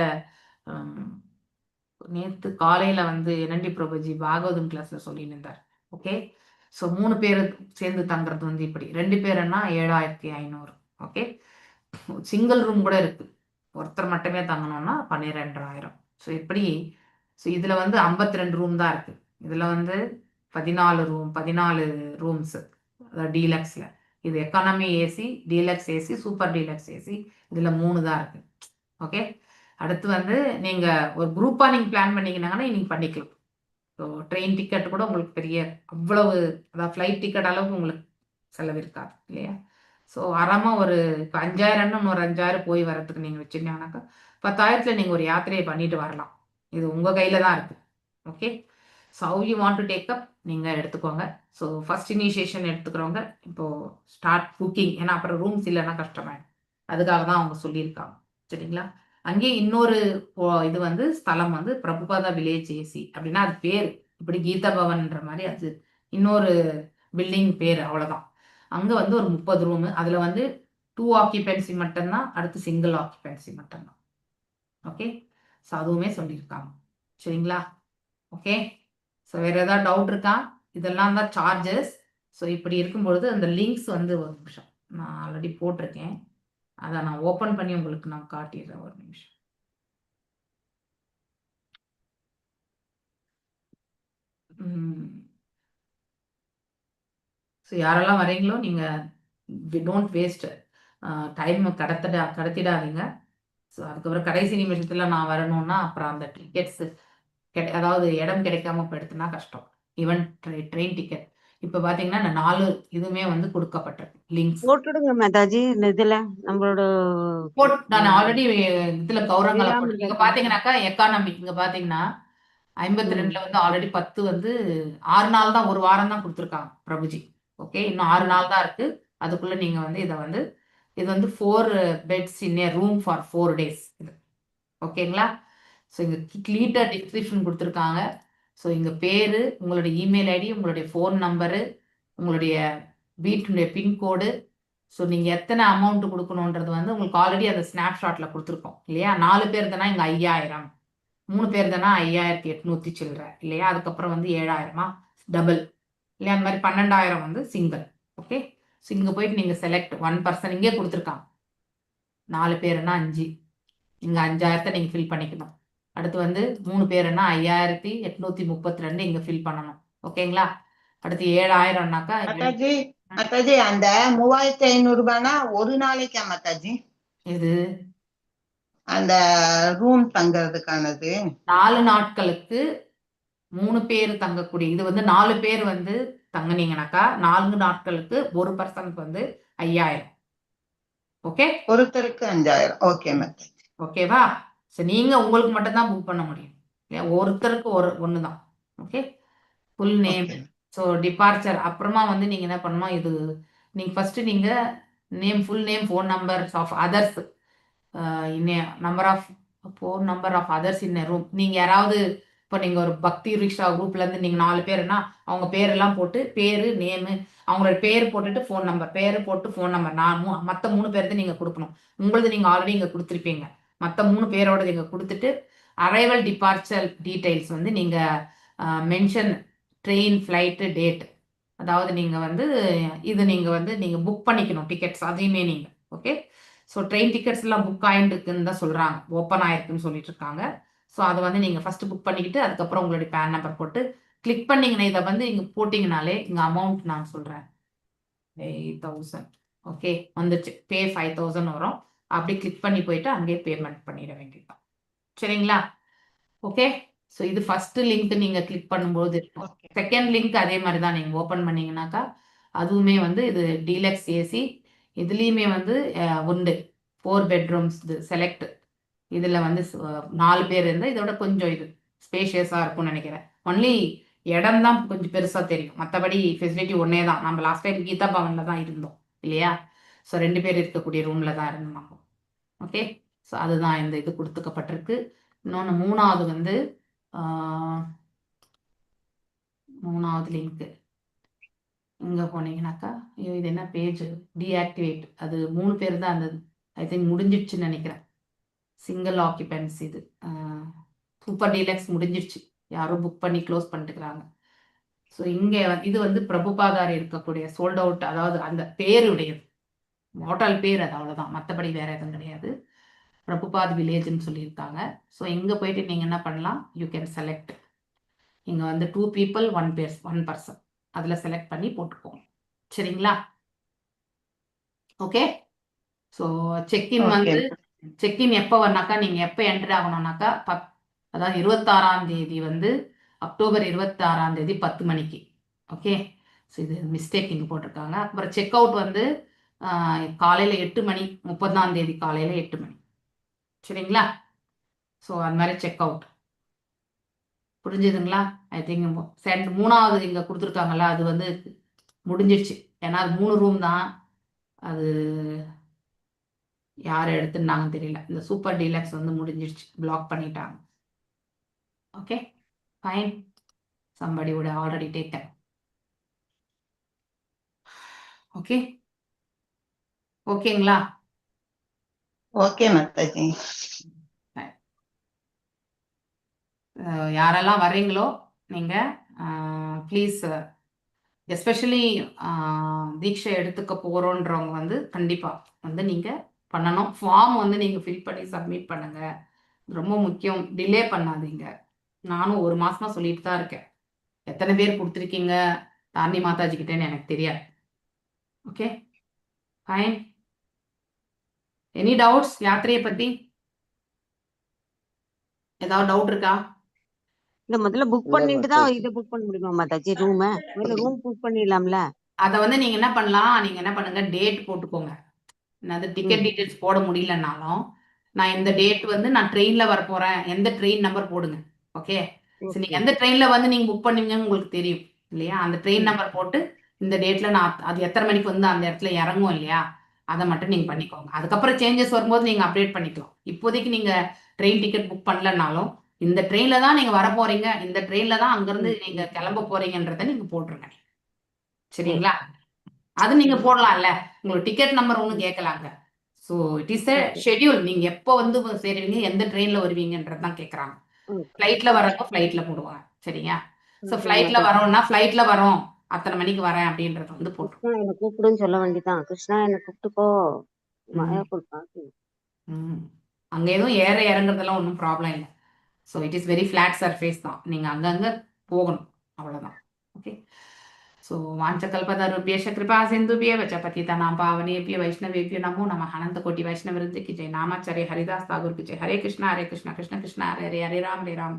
நேற்று காலையில் வந்து என்என்டி பிரபுஜி பாகவதம் கிளாஸ்ல சொல்லிட்டு இருந்தார். ஓகே, ஸோ 3 பேர் சேர்ந்து தங்குறது வந்து இப்படி, 2 பேருன்னா 7500. ஓகே, சிங்கிள் ரூம் கூட இருக்கு, ஒருத்தர் மட்டுமே தங்கணும்னா 12000. ஸோ இப்படி, ஸோ இதில் வந்து 52 ரூம் தான் இருக்கு. இதில் வந்து 14 ரூம்ஸ் டீலக்ஸில். இது economy AC, deluxe AC, super deluxe AC, இதில் 3 தான் இருக்கு. ஓகே, அடுத்து வந்து நீங்கள் ஒரு குரூப்பாக நீங்கள் பிளான் பண்ணீங்கன்னாங்கன்னா நீங்கள் பண்ணிக்கலாம். ஸோ ட்ரெயின் டிக்கெட் கூட உங்களுக்கு பெரிய அவ்வளவு, அதாவது ஃப்ளைட் டிக்கெட் அளவுக்கு உங்களுக்கு செலவு இருக்காது இல்லையா? ஸோ அறமாக ஒரு இப்போ 5000ன்னு ஒரு 5000 போய் வரதுக்கு நீங்கள் வச்சுருந்தீங்கன்னாக்கா 10,000ல் நீங்கள் ஒரு யாத்திரையை பண்ணிட்டு வரலாம். இது உங்கள் கையில் தான் இருக்குது. Okay, so how you want to take up நீங்கள் எடுத்துக்கோங்க. ஸோ ஃபர்ஸ்ட் இனிஷியேஷன் எடுத்துக்கிறவங்க இப்போது ஸ்டார்ட் புக்கிங், ஏன்னா அப்புறம் ரூம்ஸ் இல்லைன்னா கஷ்டமாயிடும். அதுக்காக தான் அவங்க சொல்லியிருக்காங்க. சரிங்களா? அங்கேயே இன்னொரு இது வந்து ஸ்தலம் வந்து பிரபுபாதா வில்லேஜ் ஏசி அப்படின்னா அது பேர் இப்படி கீதா பவன்ன்ற மாதிரி, அது இன்னொரு பில்டிங் பேர், அவ்வளோதான். அங்கே வந்து ஒரு 30 ரூமு, அதில் வந்து 2 ஆக்கியபென்சி மட்டும்தான், அடுத்து சிங்கிள் ஆக்கியபென்சி மட்டும்தான். ஓகே, ஸோ அதுவுமே சொல்லியிருக்காங்க. சரிங்களா? ஓகே, ஸோ வேறு ஏதாவது டவுட் இருக்கா? இதெல்லாம் தான் சார்ஜஸ். ஸோ இப்படி இருக்கும்பொழுது அந்த லிங்க்ஸ் வந்து ஒரு நிமிஷம் நான் ஆல்ரெடி போட்டிருக்கேன், அதை நான் ஓப்பன் பண்ணி உங்களுக்கு நான் காட்டிடுறேன். ஒரு நிமிஷம். ஸோ யாரெல்லாம் வரீங்களோ நீங்கள் டோன்ட் வேஸ்ட் டைம், கடத்திடாதீங்க. ஸோ அதுக்கப்புறம் கடைசி நிமிஷத்தில் நான் வரணும்னா அப்புறம் அந்த டிக்கெட்ஸ் அதாவது இடம் கிடைக்காம போயிடுத்துனா கஷ்டம். ஈவன் ட்ரெயின் டிக்கெட் இப்போ பார்த்தீங்கன்னா இந்த 4 இதுவுமே வந்து கொடுக்கப்பட்டிருக்கு லிங்க்ஸ். போட்டுடுங்க மாதாஜி, இந்த இதுல நம்மளோட நான் ஆல்ரெடி இதுல கௌரவங்களை போட்டு, இங்க பாத்தீங்கன்னாக்கா எக்கானமி இங்க பாத்தீங்கன்னா 52ல வந்து ஆல்ரெடி 10 வந்து 6 நாள் தான், ஒரு வாரம் தான் கொடுத்துருக்காங்க பிரபுஜி. ஓகே, இன்னும் 6 நாள் தான் இருக்கு. அதுக்குள்ள நீங்க வந்து இது வந்து 4 beds in a room for 4 days இது. ஓகேங்களா? ஸோ இங்கே கிளீட்டாக டிஸ்கிரிப்ஷன் கொடுத்துருக்காங்க. ஸோ இங்கே பேர், உங்களுடைய இமெயில் ஐடி, உங்களுடைய ஃபோன் நம்பரு, உங்களுடைய வீட்டுடைய பின்கோடு, ஸோ நீங்கள் எத்தனை அமௌண்ட் கொடுக்கணுன்றது வந்து உங்களுக்கு ஆல்ரெடி அந்த ஸ்னாப்ஷாட்டில் கொடுத்துருக்கோம் இல்லையா? 4 பேர் தானே இங்கே 5000, 3 பேர் தானே 5800 சில்லற இல்லையா? அதுக்கப்புறம் வந்து 7000 டபுள் இல்லையா? அந்த மாதிரி 12000 வந்து சிங்கிள். ஓகே, ஸோ இங்கே போயிட்டு நீங்கள் செலக்ட் 1 பர்சன் இங்கே கொடுத்துருக்காங்க. 4 பேருன்னா 5, இங்கே 5000 நீங்கள் ஃபில் பண்ணிக்கணும். அடுத்து வந்து 3 பேருன்னா 5832 இங்கே ஃபில் பண்ணணும். ஓகேங்களா? அடுத்து 7000னாக்கா மாதாஜி அந்த 3500 ரூபாய்னா ஒரு நாளைக்கா மாதாஜி? இது அந்த ரூம் தங்கறதுக்கானது 4 நாட்களுக்கு 3 பேர் தங்கக்கூடிய, இது வந்து 4 பேர் வந்து தங்குனீங்கனாக்கா 4 நாட்களுக்கு ஒரு பர்சனுக்கு வந்து 5000. ஓகே, ஒருத்தருக்கு 5000. ஓகே மாதாஜி. ஓகேவா? ஸோ நீங்க உங்களுக்கு மட்டும் தான் புக் பண்ண முடியும். ஒருத்தருக்கு ஒன்று தான். Okay, full name, so departure. அப்புறமா வந்து நீங்கள் என்ன பண்ணணும், இது நீங்கள் ஃபஸ்ட்டு நீங்கள் name, full name, phone numbers of others, number of phone number of others in room. நீங்கள் யாராவது இப்போ நீங்கள் ஒரு பக்தி ரிக்ஷா குரூப்லேருந்து நீங்கள் 4 பேருன்னா அவங்க பேரெல்லாம் போட்டு பேர், நேமு, அவங்களோட பேர் போட்டுட்டு ஃபோன் நம்பர், பேர் போட்டு ஃபோன் நம்பர், மற்ற 3 பேருக்கு நீங்கள் கொடுக்கணும். உங்களது நீங்கள் ஆல்ரெடி இங்கே கொடுத்துருப்பீங்க. மற்ற 3 பேரோட நீங்கள் கொடுத்துட்டு அரைவல் டிபார்ச்சர் டீட்டெயில்ஸ் வந்து நீங்கள் மென்ஷன் ட்ரெயின், ஃப்ளைட்டு, டேட். அதாவது நீங்கள் வந்து இது நீங்கள் வந்து நீங்கள் புக் பண்ணிக்கணும் டிக்கெட்ஸ், அதையுமே நீங்கள். ஓகே, ஸோ ட்ரெயின் டிக்கெட்ஸ்லாம் புக் ஆகிட்டுருக்குன்னு தான் சொல்கிறாங்க, ஓப்பன் ஆயிருக்குன்னு சொல்லிட்டு இருக்காங்க. ஸோ அதை வந்து நீங்கள் ஃபஸ்ட்டு புக் பண்ணிக்கிட்டு அதுக்கப்புறம் உங்களுடைய பேன் நம்பர் போட்டு கிளிக் பண்ணிங்கன்னா, இதை வந்து இங்கே போட்டிங்கனாலே இங்கே அமௌண்ட் நான் சொல்கிறேன் 8000. ஓகே, வந்துச்சு. பே 5000 வரும். அப்படி கிளிக் பண்ணி போயிட்டு அங்கேயே பேமெண்ட் பண்ணிட வேண்டியதுதான். சரிங்களா? ஓகே, ஸோ இது ஃபர்ஸ்ட் லிங்க் நீங்கள் கிளிக் பண்ணும்போது இருக்கும். செகண்ட் லிங்க் அதே மாதிரி தான், நீங்கள் ஓப்பன் பண்ணீங்கன்னாக்கா அதுவுமே வந்து இது டீலக்ஸ் ஏசி. இதுலேயுமே வந்து உண்டு 4 பெட்ரூம்ஸ் இது செலக்ட். இதில் வந்து 4 பேர் இருந்தால் இதோட கொஞ்சம் இது ஸ்பேஷியஸாக இருக்கும்னு நினைக்கிறேன். ஒன்லி இடம் தான் கொஞ்சம் பெருசாக தெரியும், மற்றபடி ஃபெசிலிட்டி ஒன்றே தான். நம்ம லாஸ்ட் டைம் கீதா பவனில் தான் இருந்தோம் இல்லையா? ஸோ 2 பேர் இருக்கக்கூடிய ரூமில் தான் இருந்தோம் நம்ம. ஓகே, ஸோ அதுதான் இந்த இது கொடுத்துக்கப்பட்டிருக்கு. இன்னொன்று 3வது வந்து 3வது லிங்க்கு இங்கே போனீங்கன்னாக்கா, ஐயோ இது என்ன பேஜ், டீஆக்டிவேட். அது 3 பேர் தான் இருந்தது, ஐ திங்க் முடிஞ்சிடுச்சுன்னு நினைக்கிறேன். சிங்கிள் ஆக்கியபென்ஸ் இது சூப்பர் டீலக்ஸ் முடிஞ்சிடுச்சு, யாரும் புக் பண்ணி க்ளோஸ் பண்ணிட்டுக்கிறாங்க. ஸோ இங்கே இது வந்து பிரபுபாதார் இருக்கக்கூடிய சோல்ட் அவுட், அதாவது அந்த பேருடையது, ஹோட்டல் பேர் அது, அவ்வளோதான். மற்றபடி வேற எதுவும் கிடையாது. பிரபுபாத் வில்லேஜ்னு சொல்லியிருக்காங்க. ஸோ இங்கே போயிட்டு நீங்கள் என்ன பண்ணலாம், யூ கேன் செலக்ட். இங்கே வந்து 2 people 1 person அதில் செலக்ட் பண்ணி போட்டுக்கோங்க. சரிங்களா? ஓகே, ஸோ செக்இன் வந்து செக்இன் எப்போ வரனாக்கா, நீங்கள் எப்போ என்ட்ரி ஆகணும்னாக்கா அதாவது 26ஆம் தேதி வந்து அக்டோபர் 26ஆம் தேதி 10 மணிக்கு. ஓகே, ஸோ இது மிஸ்டேக் இங்கே போட்டிருக்காங்க. அப்புறம் செக் அவுட் வந்து காலையில் 8 மணி, 30ஆம் தேதி காலையில் 8 மணி. சரிங்களா? ஸோ அது மாதிரி செக் அவுட் புரிஞ்சுதுங்களா? ஐ திங்க் 3வது இங்கே கொடுத்துருக்காங்கல்ல, அது வந்து முடிஞ்சிடுச்சு. ஏன்னா அது 3 ரூம் தான், அது யார் எடுத்துருந்தாங்கன்னு தெரியல. இந்த சூப்பர் டீலக்ஸ் வந்து முடிஞ்சிடுச்சு, பிளாக் பண்ணிட்டாங்க. Okay, fine, somebody would have already taken. Okay, ஓகேங்களா? ஓகே மாதாஜி. யாரெல்லாம் வர்றீங்களோ நீங்கள் ப்ளீஸ், எஸ்பெஷலி தீட்சை எடுத்துக்க போகிறோன்றவங்க வந்து கண்டிப்பாக வந்து நீங்கள் பண்ணணும். ஃபார்ம் வந்து நீங்கள் ஃபில் பண்ணி சப்மிட் பண்ணுங்கள், ரொம்ப முக்கியம். டிலே பண்ணாதீங்க. நானும் 1 மாசமா சொல்லிட்டு தான் இருக்கேன். எத்தனை பேர் கொடுத்துருக்கீங்க தாரணி மாதாஜி கிட்டேன்னு எனக்கு தெரியாது. Okay, fine. எனி டவுட்ஸ் யாத்திரையை பற்றி? ஏதாவது டவுட் இருக்கா? இல்ல முதல்ல புக் பண்ணிட்டு தான் இதை புக் பண்ண முடியுமா மாதாஜி? ரூம் முதல்ல ரூம் புக் பண்ணிடலாம்ல? அதை வந்து நீங்கள் என்ன பண்ணலாம், நீங்கள் என்ன பண்ணுங்க, டேட் போட்டுக்கோங்க. அது டிக்கெட் டீட்டெயில்ஸ் போட முடியலனாலும், நான் இந்த டேட் வந்து நான் ட்ரெயினில் வர போகிறேன், எந்த ட்ரெயின் நம்பர் போடுங்க. ஓகே, சரி, நீங்கள் எந்த ட்ரெயினில் வந்து நீங்கள் புக் பண்ணுவீங்கன்னு உங்களுக்கு தெரியும் இல்லையா? அந்த ட்ரெயின் நம்பர் போட்டு இந்த டேட்டில் நான் அது எத்தனை மணிக்கு வந்து அந்த இடத்துல இறங்கும் இல்லையா, அதை மட்டும் நீங்கள் பண்ணிக்கோங்க. அதுக்கப்புறம் சேஞ்சஸ் வரும்போது நீங்கள் அப்டேட் பண்ணிக்கலாம். இப்போதைக்கு நீங்கள் ட்ரெயின் டிக்கெட் புக் பண்ணலனாலும் இந்த ட்ரெயின்ல தான் நீங்க வர போறீங்க, இந்த ட்ரெயின்ல தான் அங்கிருந்து நீங்க கிளம்ப போறீங்கன்றத நீங்க போட்டுருங்க. சரிங்களா? அது நீங்க போடலாம்ல. உங்களுக்கு டிக்கெட் நம்பர் ஒன்றும் கேட்கலாங்க. So it is a schedule. நீங்க எப்போ வந்து சேருவீங்க, எந்த ட்ரெயின்ல வருவீங்கன்றது தான் கேட்குறாங்க. ஃப்ளைட்ல வரப்போ ஃப்ளைட்ல போடுவாங்க. சரிங்க? ஸோ ஃப்ளைட்ல வரோம்னா ஃப்ளைட்ல வரோம், அத்தனை மணிக்கு வரேன் அப்படின்றத வந்து போட்டு. கிருஷ்ணா என்னை கூப்பிடுன்னு சொல்ல வேண்டியதான். கிருஷ்ணா என்னை கூப்பிட்டுக்கோ. மாயா கொடுப்பா. அங்க எதுவும் ஏற இறங்குறதெல்லாம் ஒன்றும் ப்ராப்ளம் இல்லை. So it is very flat surface தான். நீங்க அங்கங்க போகணும், அவ்வளவுதான். ஓகே. सो वाञ्छकल्पतरुभ्यश्च कृपा सिन्धुभ्यः च पतितानां पावनेभ्यो वैष्णवेभ्यो नमो नमः। अनंत कोटि वैष्णव वृंद की जय। नामाचार्य हरिदास ठाकुर की जय। हरे कृष्णा कृष्ण कृष्ण हरे हरे, हरे राम